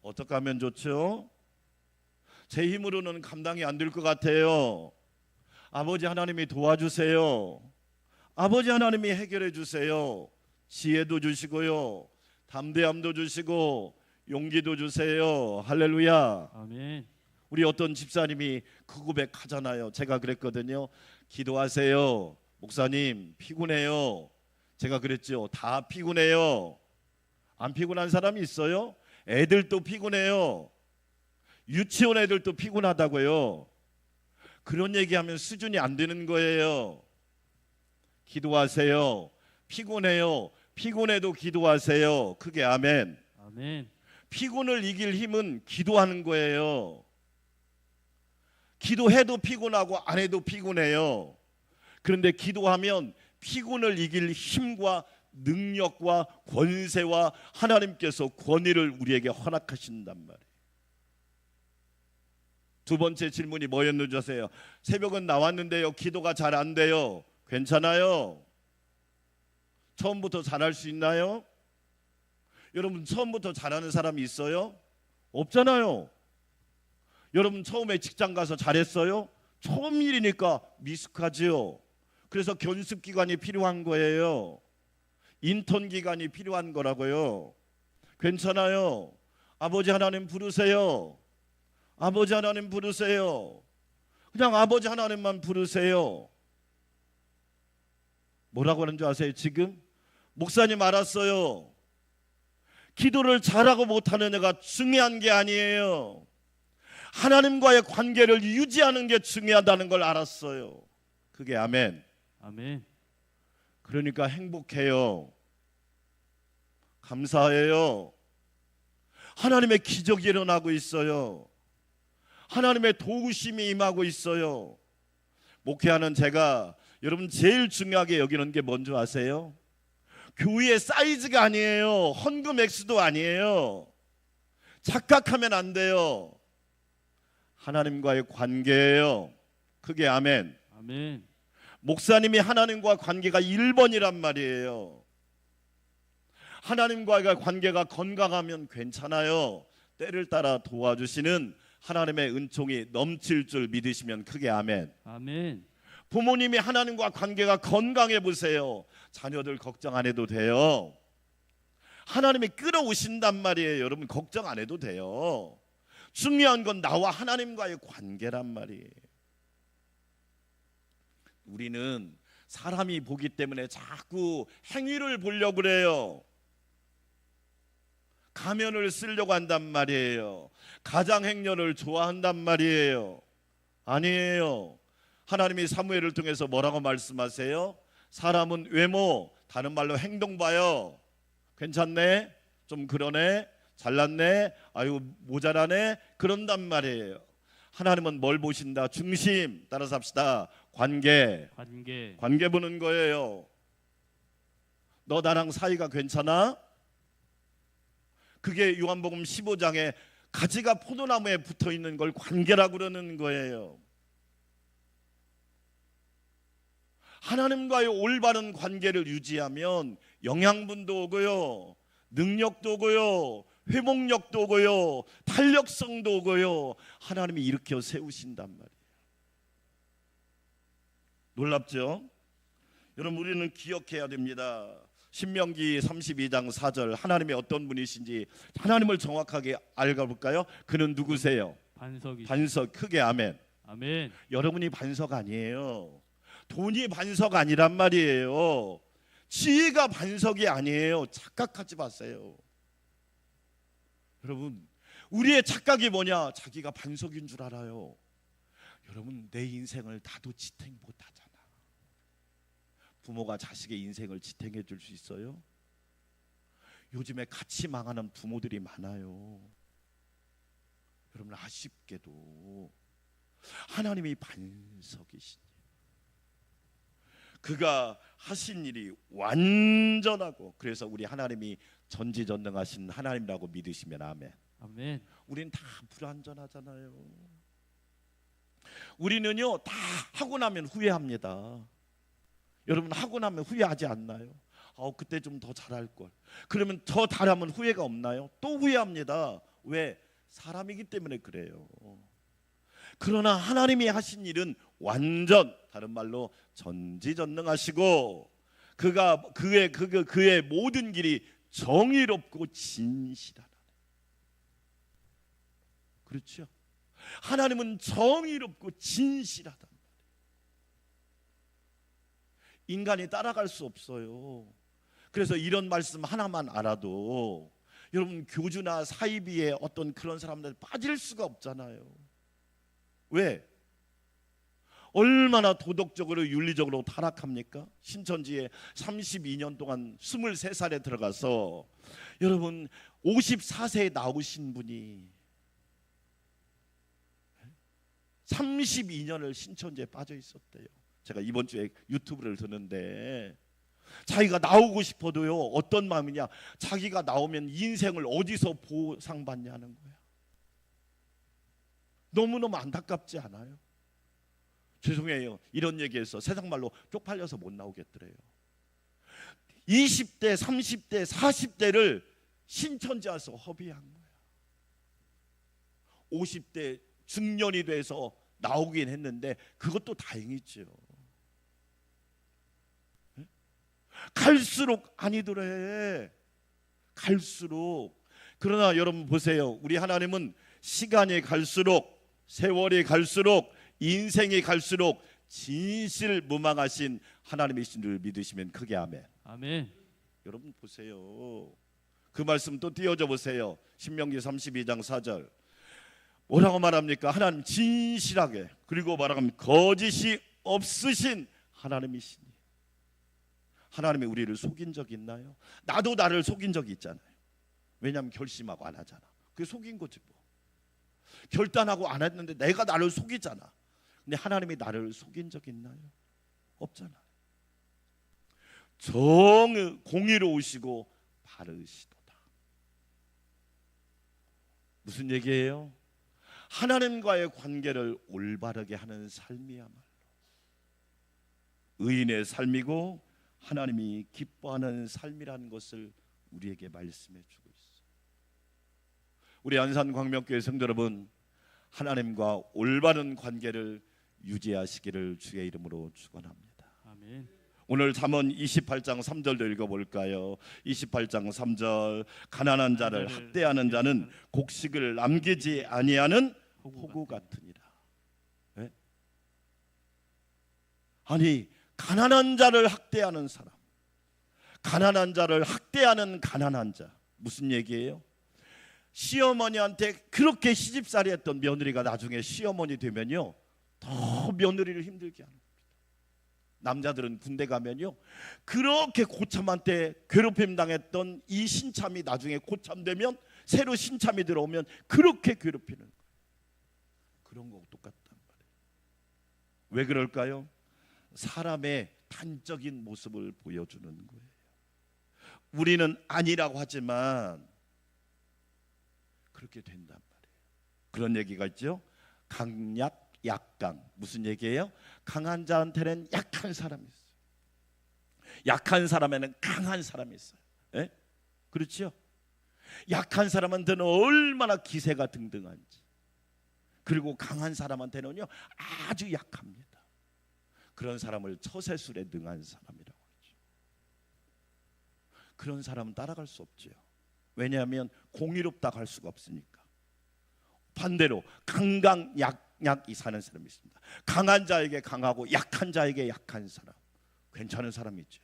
어떻게 하면 좋죠? 제 힘으로는 감당이 안 될 것 같아요. 아버지 하나님이 도와주세요. 아버지 하나님이 해결해 주세요. 지혜도 주시고요, 담대함도 주시고 용기도 주세요. 할렐루야. 아멘. 우리 어떤 집사님이 그 고백하잖아요. 제가 그랬거든요. 기도하세요. 목사님 피곤해요. 제가 그랬죠. 다 피곤해요. 안 피곤한 사람이 있어요? 애들도 피곤해요. 유치원 애들도 피곤하다고요. 그런 얘기하면 수준이 안 되는 거예요. 기도하세요. 피곤해요. 피곤해도 기도하세요. 크게 아멘. 아멘. 피곤을 이길 힘은 기도하는 거예요. 기도해도 피곤하고 안 해도 피곤해요. 그런데 기도하면 피곤을 이길 힘과 능력과 권세와 하나님께서 권위를 우리에게 허락하신단 말이에요. 두 번째 질문이 뭐였는지 아세요? 새벽은 나왔는데요, 기도가 잘 안 돼요. 괜찮아요. 처음부터 잘할 수 있나요? 여러분, 처음부터 잘하는 사람이 있어요? 없잖아요. 여러분 처음에 직장 가서 잘했어요? 처음 일이니까 미숙하지요. 그래서 견습 기간이 필요한 거예요. 인턴 기간이 필요한 거라고요. 괜찮아요. 아버지 하나님 부르세요. 아버지 하나님 부르세요. 그냥 아버지 하나님만 부르세요. 뭐라고 하는 줄 아세요? 지금 목사님 알았어요. 기도를 잘하고 못하는 애가 중요한 게 아니에요. 하나님과의 관계를 유지하는 게 중요하다는 걸 알았어요. 그게 아멘. 아멘. 그러니까 행복해요. 감사해요. 하나님의 기적이 일어나고 있어요. 하나님의 도우심이 임하고 있어요. 목회하는 제가 여러분 제일 중요하게 여기는 게 뭔지 아세요? 교회의 사이즈가 아니에요. 헌금 액수도 아니에요. 착각하면 안 돼요. 하나님과의 관계예요. 그게 아멘. 아멘. 목사님이 하나님과 관계가 1번이란 말이에요. 하나님과의 관계가 건강하면 괜찮아요. 때를 따라 도와주시는 하나님의 은총이 넘칠 줄 믿으시면 크게 아멘. 아멘. 부모님이 하나님과 관계가 건강해 보세요. 자녀들 걱정 안 해도 돼요. 하나님이 끌어오신단 말이에요. 여러분 걱정 안 해도 돼요. 중요한 건 나와 하나님과의 관계란 말이에요. 우리는 사람이 보기 때문에 자꾸 행위를 보려고 그래요. 가면을 쓰려고 한단 말이에요. 가장행렬을 좋아한단 말이에요. 아니에요. 하나님이 사무엘을 통해서 뭐라고 말씀하세요? 사람은 외모, 다른 말로 행동 봐요. 괜찮네? 좀 그러네? 잘났네? 아유 모자라네? 그런단 말이에요. 하나님은 뭘 보신다? 중심. 따라서 합시다. 관계. 관계 보는 거예요. 너 나랑 사이가 괜찮아? 그게 요한복음 15장에 가지가 포도나무에 붙어 있는 걸 관계라고 그러는 거예요. 하나님과의 올바른 관계를 유지하면 영양분도 오고요, 능력도 오고요, 회복력도 오고요, 탄력성도 오고요. 하나님이 일으켜 세우신단 말이에요. 놀랍죠? 여러분 우리는 기억해야 됩니다. 신명기 32장 4절 하나님이 어떤 분이신지 하나님을 정확하게 알아볼까요? 그는 누구세요? 반석이. 반석. 크게 아멘. 아멘. 여러분이 반석 아니에요. 돈이 반석 아니란 말이에요. 지혜가 반석이 아니에요. 착각하지 마세요. 여러분 우리의 착각이 뭐냐? 자기가 반석인 줄 알아요. 여러분 내 인생을 나도 지탱 못하잖아. 부모가 자식의 인생을 지탱해 줄 수 있어요? 요즘에 같이 망하는 부모들이 많아요. 여러분 아쉽게도 하나님이 반석이시니 그가 하신 일이 완전하고, 그래서 우리 하나님이 전지전능하신 하나님이라고 믿으시면 아멘. 아멘. 우린 다 불완전하잖아요. 우리는요 다 하고 나면 후회합니다. 여러분 하고 나면 후회하지 않나요? 그때 좀 더 잘할 걸. 그러면 더 잘하면 후회가 없나요? 또 후회합니다. 왜? 사람이기 때문에 그래요. 그러나 하나님이 하신 일은 완전, 다른 말로 전지전능하시고 그의 모든 길이 정의롭고 진실하다. 그렇죠? 하나님은 정의롭고 진실하다. 인간이 따라갈 수 없어요. 그래서 이런 말씀 하나만 알아도 여러분 교주나 사이비에 어떤 그런 사람들 빠질 수가 없잖아요. 왜? 얼마나 도덕적으로 윤리적으로 타락합니까? 신천지에 32년 동안 23살에 들어가서 여러분 54세에 나오신 분이 32년을 신천지에 빠져 있었대요. 제가 이번 주에 유튜브를 듣는데 자기가 나오고 싶어도요 어떤 마음이냐, 자기가 나오면 인생을 어디서 보상받냐는 거야. 너무너무 안타깝지 않아요? 죄송해요, 이런 얘기해서 세상말로 쪽팔려서 못 나오겠더래요. 20대, 30대, 40대를 신천지 와서 허비한 거야. 50대 중년이 돼서 나오긴 했는데 그것도 다행이죠. 갈수록 아니더래. 갈수록. 그러나 여러분 보세요. 우리 하나님은 시간이 갈수록, 세월이 갈수록, 인생이 갈수록 진실무망하신 하나님이신 줄 믿으시면 크게 아멘. 아멘. 여러분 보세요. 그 말씀 또 띄워줘 보세요. 신명기 32장 4절 뭐라고 말합니까? 하나님 진실하게, 그리고 말하면 거짓이 없으신 하나님이시니. 하나님이 우리를 속인 적이 있나요? 나도 나를 속인 적이 있잖아요. 왜냐하면 결심하고 안 하잖아. 그게 속인 거지 뭐. 결단하고 안 했는데 내가 나를 속이잖아. 근데 하나님이 나를 속인 적 있나요? 없잖아. 공의로우시고 바르시도다. 무슨 얘기예요? 하나님과의 관계를 올바르게 하는 삶이야말로 의인의 삶이고 하나님이 기뻐하는 삶이라는 것을 우리에게 말씀해 주고 있어요. 우리 안산광명교회 성도 여러분, 하나님과 올바른 관계를 유지하시기를 주의 이름으로 축원합니다. 아멘. 오늘 잠언 28장 3절도 읽어볼까요? 28장 3절 가난한 자를 학대하는 자는 곡식을 남기지 아니하는 호구 같으니라. 네? 아니 가난한 자를 학대하는 사람, 가난한 자를 학대하는 가난한 자, 무슨 얘기예요? 시어머니한테 그렇게 시집살이 했던 며느리가 나중에 시어머니 되면요 더 며느리를 힘들게 하는 겁니다. 남자들은 군대 가면요 그렇게 고참한테 괴롭힘 당했던 이 신참이 나중에 고참되면 새로 신참이 들어오면 그렇게 괴롭히는 거예요. 그런 거하고 똑같단 말이에요. 왜 그럴까요? 사람의 단적인 모습을 보여주는 거예요. 우리는 아니라고 하지만 그렇게 된단 말이에요. 그런 얘기가 있죠. 강약 약강. 무슨 얘기예요? 강한 자한테는 약한 사람이 있어요. 약한 사람에는 강한 사람이 있어요. 에? 그렇죠? 약한 사람한테는 얼마나 기세가 등등한지, 그리고 강한 사람한테는요 아주 약합니다. 그런 사람을 처세술에 능한 사람이라고 하죠. 그런 사람은 따라갈 수 없죠. 왜냐하면 공의롭다고 할 수가 없으니까. 반대로 강강약약이 사는 사람이 있습니다. 강한 자에게 강하고 약한 자에게 약한 사람, 괜찮은 사람이죠.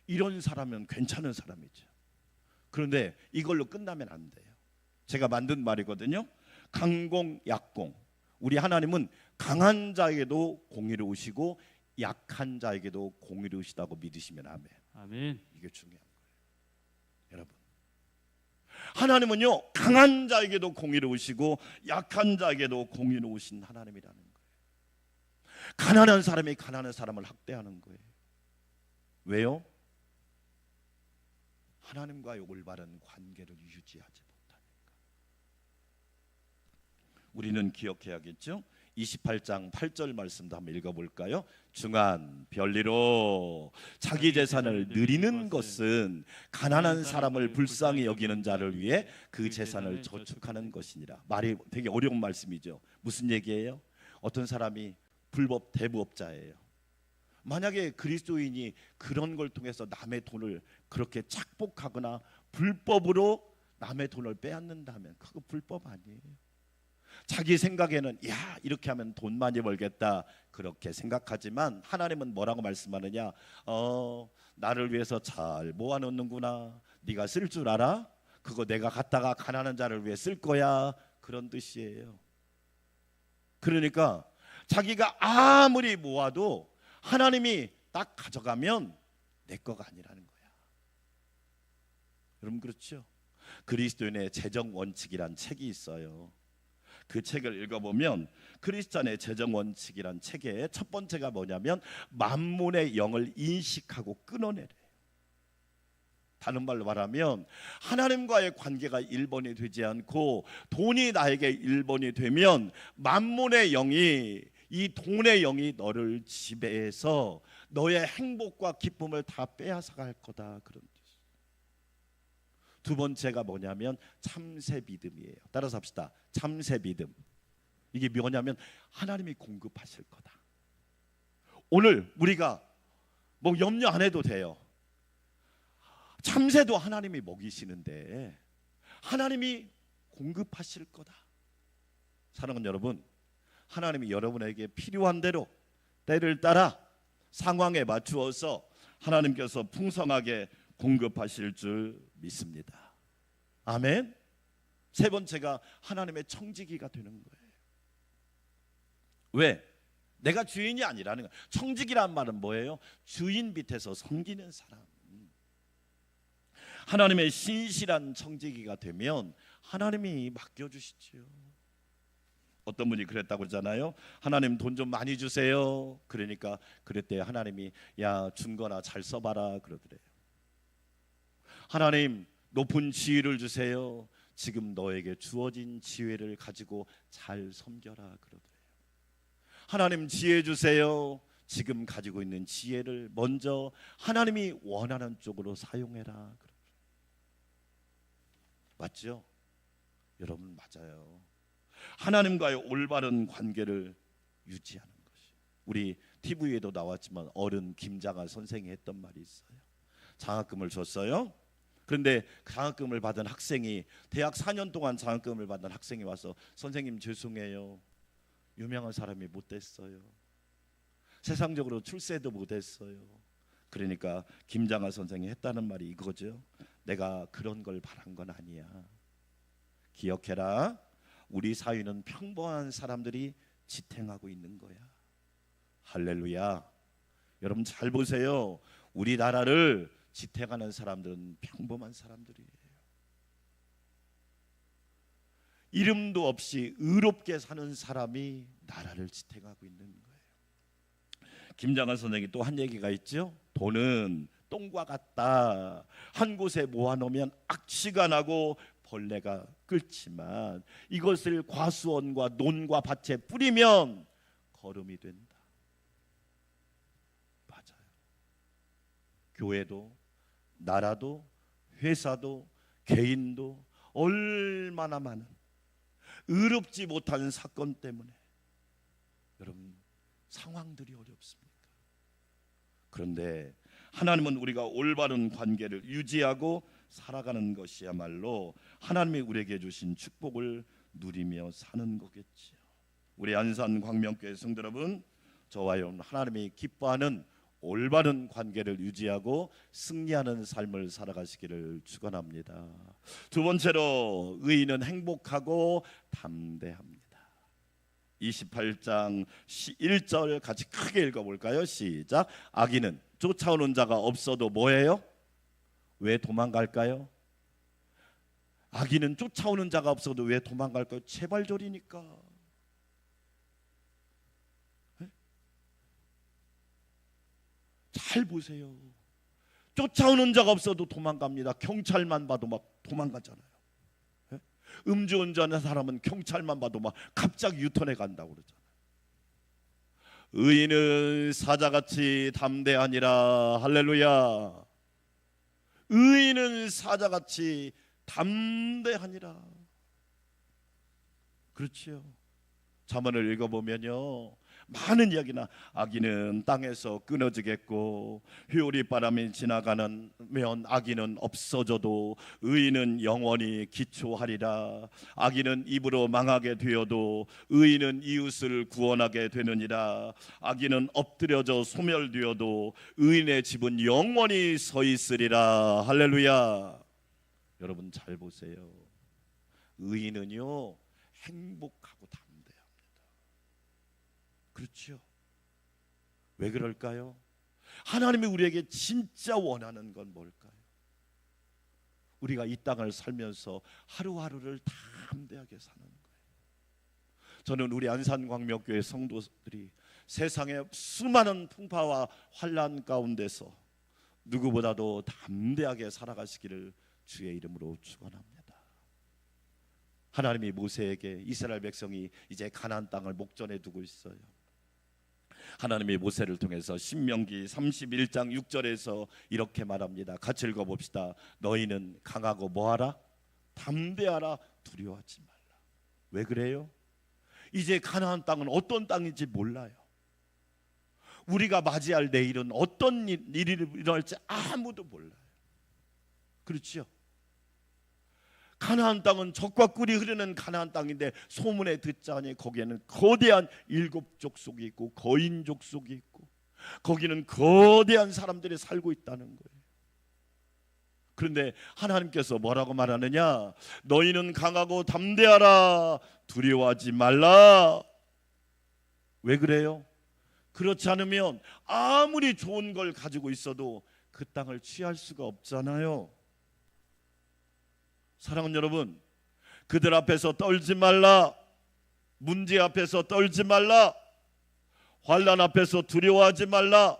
이런 사람은 괜찮은 사람이죠. 그런데 이걸로 끝나면 안 돼요. 제가 만든 말이거든요. 강공약공. 우리 하나님은 강한 자에게도 공의로우시고 약한 자에게도 공의로우시다고 믿으시면 아멘. 아멘. 이게 중요한 거예요. 여러분, 하나님은요 강한 자에게도 공의로우시고 약한 자에게도 공의로우신 하나님이라는 거예요. 가난한 사람이 가난한 사람을 학대하는 거예요. 왜요? 하나님과의 올바른 관계를 유지하지 못하니까. 우리는 기억해야겠죠. 28장 8절 말씀도 한번 읽어볼까요? 중한 별리로 자기 재산을 누리는 것은 가난한 사람을 불쌍히 여기는 자를 위해 그 재산을 저축하는 것이니라. 말이 되게 어려운 말씀이죠. 무슨 얘기예요? 어떤 사람이 불법 대부업자예요. 만약에 그리스도인이 그런 걸 통해서 남의 돈을 그렇게 착복하거나 불법으로 남의 돈을 빼앗는다면 그거 불법 아니에요. 자기 생각에는 야 이렇게 하면 돈 많이 벌겠다 그렇게 생각하지만 하나님은 뭐라고 말씀하느냐? 나를 위해서 잘 모아놓는구나. 네가 쓸 줄 알아? 그거 내가 갖다가 가난한 자를 위해 쓸 거야. 그런 뜻이에요. 그러니까 자기가 아무리 모아도 하나님이 딱 가져가면 내 거가 아니라는 거야. 여러분 그렇죠? 그리스도인의 재정 원칙이란 책이 있어요. 그 책을 읽어보면 크리스찬의 재정 원칙이란 책의 첫 번째가 뭐냐면 만몬의 영을 인식하고 끊어내래요. 다른 말로 말하면 하나님과의 관계가 1번이 되지 않고 돈이 나에게 1번이 되면 만몬의 영이, 이 돈의 영이 너를 지배해서 너의 행복과 기쁨을 다 빼앗아갈 거다. 그런 뜻. 두 번째가 뭐냐면 참새 믿음이에요. 따라서 합시다. 참새 믿음. 이게 뭐냐면 하나님이 공급하실 거다. 오늘 우리가 뭐 염려 안 해도 돼요. 참새도 하나님이 먹이시는데 하나님이 공급하실 거다. 사랑하는 여러분, 하나님이 여러분에게 필요한 대로 때를 따라 상황에 맞추어서 하나님께서 풍성하게 공급하실 줄 믿습니다. 아멘. 세 번째가 하나님의 청지기가 되는 거예요. 왜? 내가 주인이 아니라는 거예요. 청지기란 말은 뭐예요? 주인 밑에서 섬기는 사람. 하나님의 신실한 청지기가 되면 하나님이 맡겨주시죠. 어떤 분이 그랬다고 그러잖아요. 하나님 돈 좀 많이 주세요. 그러니까 그랬대요. 하나님이 야 준 거나 잘 써봐라 그러더래요. 하나님 높은 지위를 주세요. 지금 너에게 주어진 지혜를 가지고 잘 섬겨라 그러더래요. 하나님 지혜 주세요. 지금 가지고 있는 지혜를 먼저 하나님이 원하는 쪽으로 사용해라 그러더래요. 맞죠? 여러분 맞아요. 하나님과의 올바른 관계를 유지하는 것이. 우리 TV에도 나왔지만 어른 김장하 선생이 했던 말이 있어요. 장학금을 줬어요. 그런데 장학금을 받은 학생이 대학 4년 동안 장학금을 받은 학생이 와서 선생님 죄송해요. 유명한 사람이 못 됐어요. 세상적으로 출세도 못 했어요. 그러니까 김장하 선생이 했다는 말이 이거죠. 내가 그런 걸 바란 건 아니야. 기억해라. 우리 사회는 평범한 사람들이 지탱하고 있는 거야. 할렐루야. 여러분 잘 보세요. 우리나라를 지탱하는 사람들은 평범한 사람들이에요. 이름도 없이 의롭게 사는 사람이 나라를 지탱하고 있는 거예요. 김장하 선생이 또 한 얘기가 있죠. 돈은 똥과 같다. 한 곳에 모아놓으면 악취가 나고 벌레가 끓지만 이것을 과수원과 논과 밭에 뿌리면 거름이 된다. 맞아요. 교회도 나라도 회사도 개인도 얼마나 많은 의롭지 못한 사건 때문에 여러분 상황들이 어렵습니까? 그런데 하나님은 우리가 올바른 관계를 유지하고 살아가는 것이야말로 하나님이 우리에게 주신 축복을 누리며 사는 거겠지요. 우리 안산 광명교회 성도 여러분, 저와 여러분 하나님이 기뻐하는 올바른 관계를 유지하고 승리하는 삶을 살아가시기를 축원합니다. 두 번째로 의인은 행복하고 담대합니다. 28장 1절 같이 크게 읽어볼까요? 시작. 악인은 쫓아오는 자가 없어도 뭐예요? 왜 도망갈까요? 악인은 쫓아오는 자가 없어도 왜 도망갈까요? 체발절이니까. 잘 보세요. 쫓아오는 자가 없어도 도망갑니다. 경찰만 봐도 막 도망가잖아요. 음주운전하는 사람은 경찰만 봐도 막 갑자기 유턴해 간다고 그러잖아요. 의인은 사자같이 담대하니라. 할렐루야. 의인은 사자같이 담대하니라. 그렇지요. 잠언을 읽어보면요 많은 이야기나 악인은 땅에서 끊어지겠고 회오리 바람이 지나가면 악인은 없어져도 의인은 영원히 기초하리라. 악인은 입으로 망하게 되어도 의인은 이웃을 구원하게 되느니라. 악인은 엎드려져 소멸되어도 의인의 집은 영원히 서 있으리라. 할렐루야. 여러분 잘 보세요. 의인은요 행복하고 담대합니다. 그렇죠. 왜 그럴까요? 하나님이 우리에게 진짜 원하는 건 뭘까요? 우리가 이 땅을 살면서 하루하루를 담대하게 사는 거예요. 저는 우리 안산광명교회 성도들이 세상의 수많은 풍파와 환난 가운데서 누구보다도 담대하게 살아가시기를 주의 이름으로 축원합니다. 하나님이 모세에게 이스라엘 백성이 이제 가나안 땅을 목전에 두고 있어요. 하나님이 모세를 통해서 신명기 31장 6절에서 이렇게 말합니다. 같이 읽어봅시다. 너희는 강하고 뭐하라? 담대하라. 두려워하지 말라. 왜 그래요? 이제 가나안 땅은 어떤 땅인지 몰라요. 우리가 맞이할 내일은 어떤 일이 일어날지 아무도 몰라요. 그렇죠? 가나안 땅은 젖과 꿀이 흐르는 가나안 땅인데 소문에 듣자니 거기에는 거대한 일곱 족속이 있고 거인 족속이 있고 거기는 거대한 사람들이 살고 있다는 거예요. 그런데 하나님께서 뭐라고 말하느냐? 너희는 강하고 담대하라. 두려워하지 말라. 왜 그래요? 그렇지 않으면 아무리 좋은 걸 가지고 있어도 그 땅을 취할 수가 없잖아요. 사랑하는 여러분, 그들 앞에서 떨지 말라. 문제 앞에서 떨지 말라. 환난 앞에서 두려워하지 말라.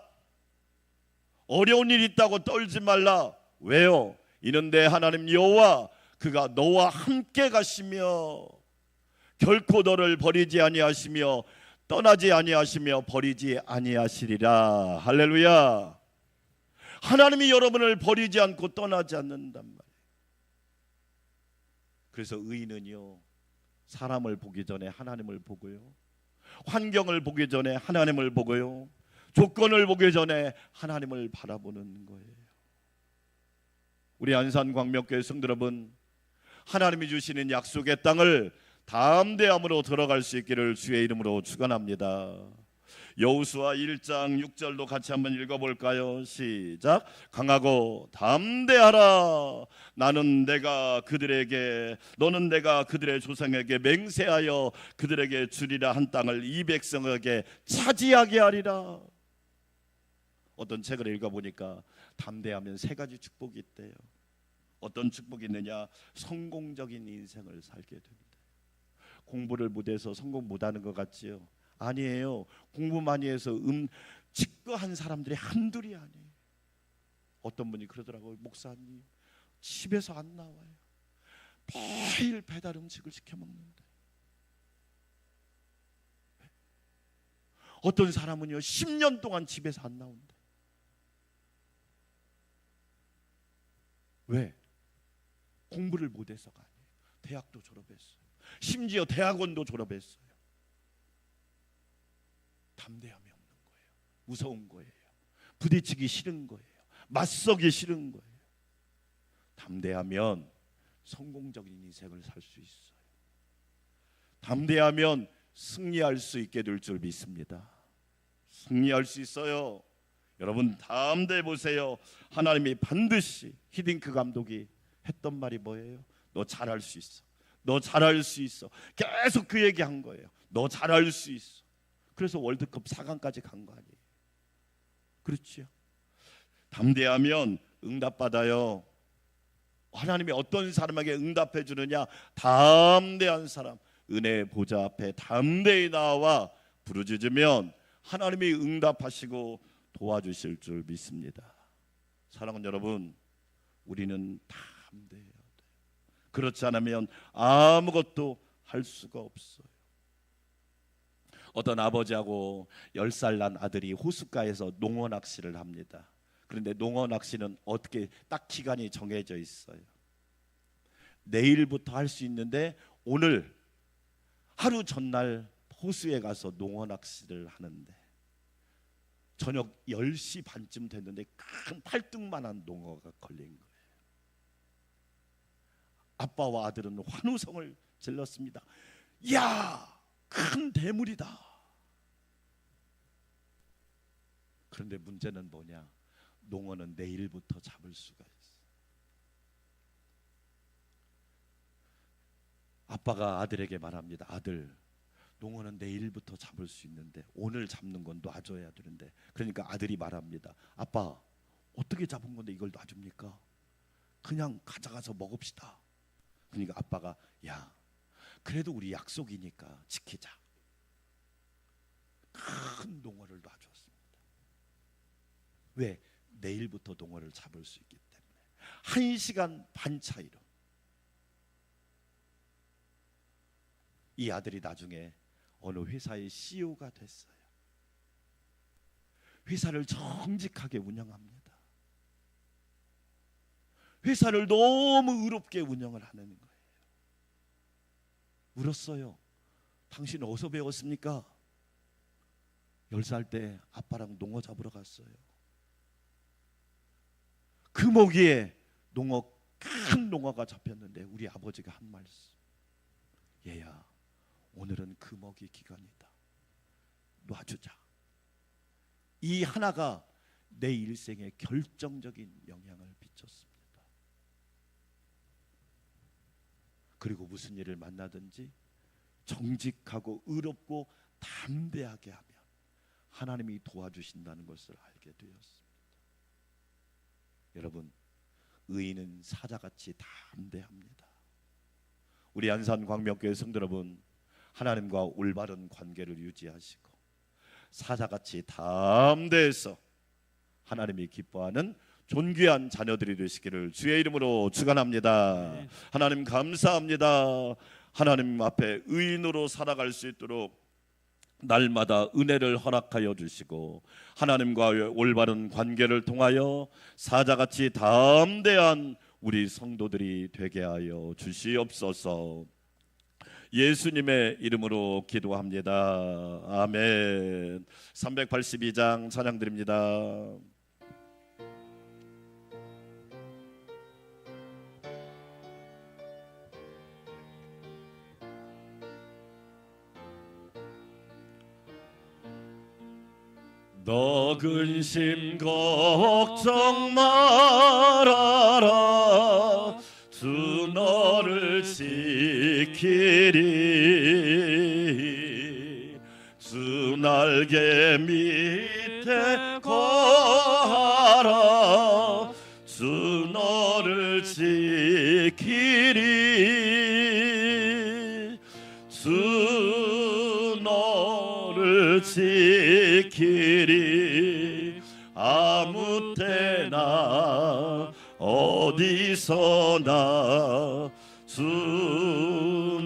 어려운 일이 있다고 떨지 말라. 왜요? 이는 내 하나님 여호와 그가 너와 함께 가시며 결코 너를 버리지 아니하시며 떠나지 아니하시며 버리지 아니하시리라. 할렐루야. 하나님이 여러분을 버리지 않고 떠나지 않는단 말이에요. 그래서 의인은요, 사람을 보기 전에 하나님을 보고요, 환경을 보기 전에 하나님을 보고요, 조건을 보기 전에 하나님을 바라보는 거예요. 우리 안산광명교회 성도 여러분, 하나님이 주시는 약속의 땅을 담대함으로 들어갈 수 있기를 주의 이름으로 축원합니다. 여호수아 1장 6절도 같이 한번 읽어볼까요? 시작. 강하고 담대하라. 너는 내가 그들의 조상에게 맹세하여 그들에게 주리라 한 땅을 이 백성에게 차지하게 하리라. 어떤 책을 읽어보니까 담대하면 세 가지 축복이 있대요. 어떤 축복이 있느냐? 성공적인 인생을 살게 됩니다. 공부를 못해서 성공 못하는 것 같지요? 아니에요. 공부 많이 해서 직거한 사람들이 한둘이 아니에요. 어떤 분이 그러더라고요. 목사님, 집에서 안 나와요. 매일 배달 음식을 시켜 먹는데. 어떤 사람은요 10년 동안 집에서 안 나온대. 왜? 공부를 못해서가 아니에요. 대학도 졸업했어요. 심지어 대학원도 졸업했어요. 담대함이 없는 거예요. 무서운 거예요. 부딪히기 싫은 거예요. 맞서기 싫은 거예요. 담대하면 성공적인 인생을 살 수 있어요. 담대하면 승리할 수 있게 될 줄 믿습니다. 승리할 수 있어요. 여러분 담대해 보세요. 하나님이 반드시, 히딩크 감독이 했던 말이 뭐예요? 너 잘할 수 있어. 너 잘할 수 있어. 계속 그 얘기한 거예요. 너 잘할 수 있어. 그래서 월드컵 4강까지 간 거 아니에요? 그렇죠? 담대하면 응답받아요. 하나님이 어떤 사람에게 응답해 주느냐? 담대한 사람, 은혜의 보좌 앞에 담대히 나와 부르짖으면 하나님이 응답하시고 도와주실 줄 믿습니다. 사랑하는 여러분, 우리는 담대해야 돼요. 그렇지 않으면 아무것도 할 수가 없어요. 어떤 아버지하고 10살 난 아들이 호숫가에서 농어 낚시를 합니다. 그런데 농어 낚시는 어떻게 딱 기간이 정해져 있어요. 내일부터 할 수 있는데 오늘 하루 전날 호수에 가서 농어 낚시를 하는데 저녁 10시 반쯤 됐는데 큰 팔뚝만한 농어가 걸린 거예요. 아빠와 아들은 환호성을 질렀습니다. 야, 큰 대물이다. 그런데 문제는 뭐냐? 농어는 내일부터 잡을 수가 있어. 아빠가 아들에게 말합니다. 아들, 농어는 내일부터 잡을 수 있는데 오늘 잡는 건 놔줘야 되는데. 그러니까 아들이 말합니다. 아빠, 어떻게 잡은 건데 이걸 놔줍니까? 그냥 가져가서 먹읍시다. 그러니까 아빠가, 야, 그래도 우리 약속이니까 지키자. 큰 농어를 놔줬습니다. 왜? 내일부터 농어를 잡을 수 있기 때문에. 1시간 반 차이로. 이 아들이 나중에 어느 회사의 CEO가 됐어요. 회사를 정직하게 운영합니다. 회사를 너무 의롭게 운영을 하는 거예요. 울었어요. 당신 어디서 배웠습니까? 10살 때 아빠랑 농어 잡으러 갔어요. 금어기에 큰 농어가 잡혔는데 우리 아버지가 한 말씀, 얘야, 오늘은 금어기 기간이다. 놔주자. 이 하나가 내 일생에 결정적인 영향을 미쳤습니다. 그리고 무슨 일을 만나든지 정직하고 의롭고 담대하게 하면 하나님이 도와주신다는 것을 알게 되었습니다. 여러분, 의인은 사자같이 담대합니다. 우리 안산 광명교회 성도 여러분, 하나님과 올바른 관계를 유지하시고 사자같이 담대해서 하나님이 기뻐하는 존귀한 자녀들이 되시기를 주의 이름으로 축원합니다. 네. 하나님 감사합니다. 하나님 앞에 의인으로 살아갈 수 있도록 날마다 은혜를 허락하여 주시고 하나님과 올바른 관계를 통하여 사자같이 담대한 우리 성도들이 되게 하여 주시옵소서. 예수님의 이름으로 기도합니다. 아멘. 382장 찬양 드립니다. 너 근심 걱정 말아라. 주 너를 지키리. 주 날개 밑에 거하라. 주 너를 지키리. 주 너를 지키리. 아무 때나 어디서나 주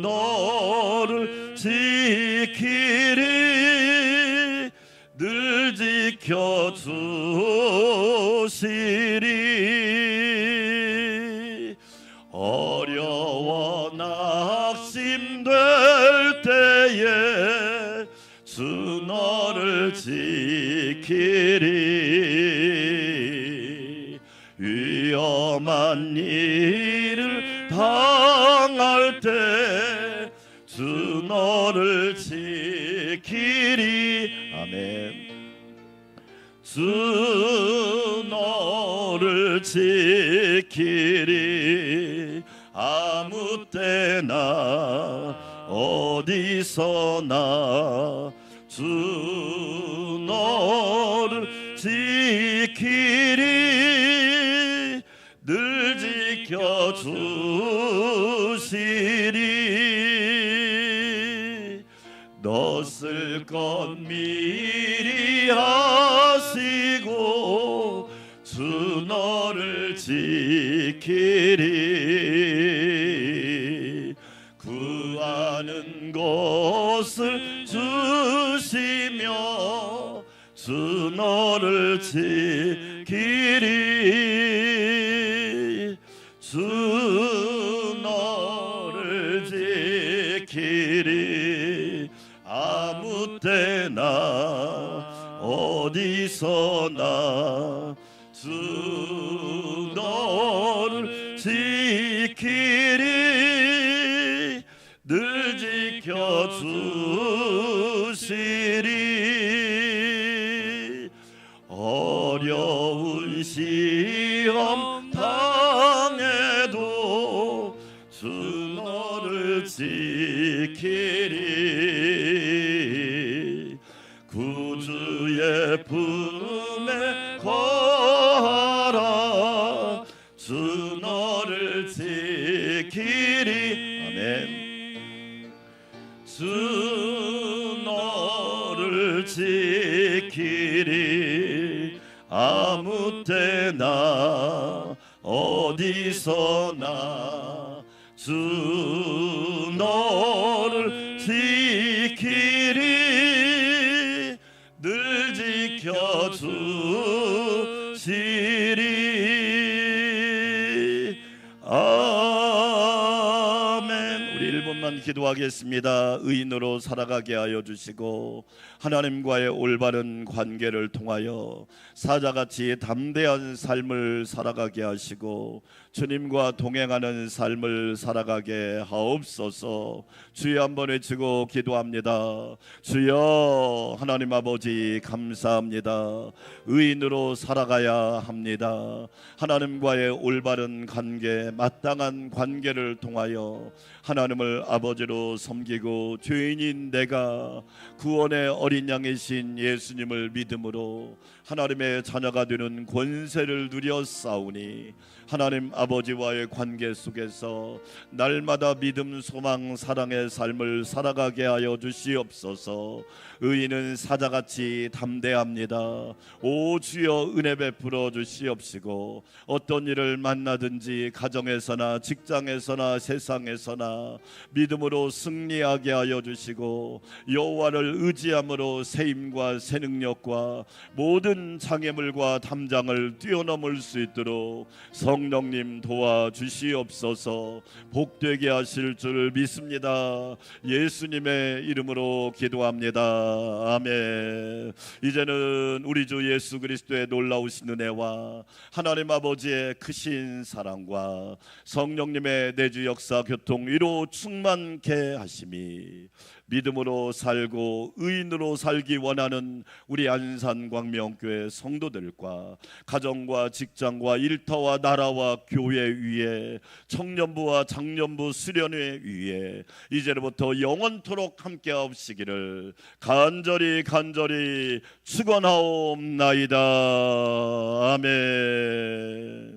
너를 지키리. 늘 지켜주시리. 어려워 낙심될 때에 주 너를 지키리. 위험한 일을 당할 때 주 너를 지키리. 아멘. 주 너를 지키리. 아무 때나 어디서나 주 너를 지키리. 늘 지켜주시리. 너 쓸 것 미리 하시고 주 너를 지키리. 구하는 것을 주시며 주 너를 지키리. 주 너를 지키리. 아무 때나 어디서나 주 너를 지키리. 늘 지켜주시리. 어려운 시험 당해도 주 너를 지키리. 구주의 품에 거하라. 주 너를 지키리. 아멘. 주 너를 지키리. 아무 때나 어디서나 주 너를 지키리. 늘 지켜 주시리. 아멘. 우리 1분만 기도하겠습니다. 의인으로 살아가게 하여 주시고 하나님과의 올바른 관계를 통하여 사자같이 담대한 삶을 살아가게 하시고 주님과 동행하는 삶을 살아가게 하옵소서. 주여 한번 외치고 기도합니다. 주여 하나님 아버지 감사합니다. 의인으로 살아가야 합니다. 하나님과의 올바른 관계, 마땅한 관계를 통하여 하나님을 아버지로 섬기고 죄인인 내가 구원의 어린 양이신 예수님을 믿음으로 하나님의 자녀가 되는 권세를 누려 싸우니 하나님 아버지와의 관계 속에서 날마다 믿음, 소망, 사랑의 삶을 살아가게 하여 주시옵소서. 의인은 사자같이 담대합니다. 오 주여 은혜 베풀어 주시옵시고 어떤 일을 만나든지 가정에서나 직장에서나 세상에서나 믿음으로 승리하게 하여 주시고 여호와를 의지함으로 새 힘과 새 능력과 모든 장애물과 담장을 뛰어넘을 수 있도록 성령님 도와주시옵소서. 복되게 하실 줄 믿습니다. 예수님의 이름으로 기도합니다. 아멘. 이제는 우리 주 예수 그리스도의 놀라우신 은혜와 하나님 아버지의 크신 사랑과 성령님의 내주 역사 교통 위로 충만케 하심이 믿음으로 살고 의인으로 살기 원하는 우리 안산광명교회 성도들과 가정과 직장과 일터와 나라와 교회 위에 청년부와 장년부 수련회 위에 이제부터 영원토록 함께하옵시기를 간절히 축원하옵나이다. 아멘.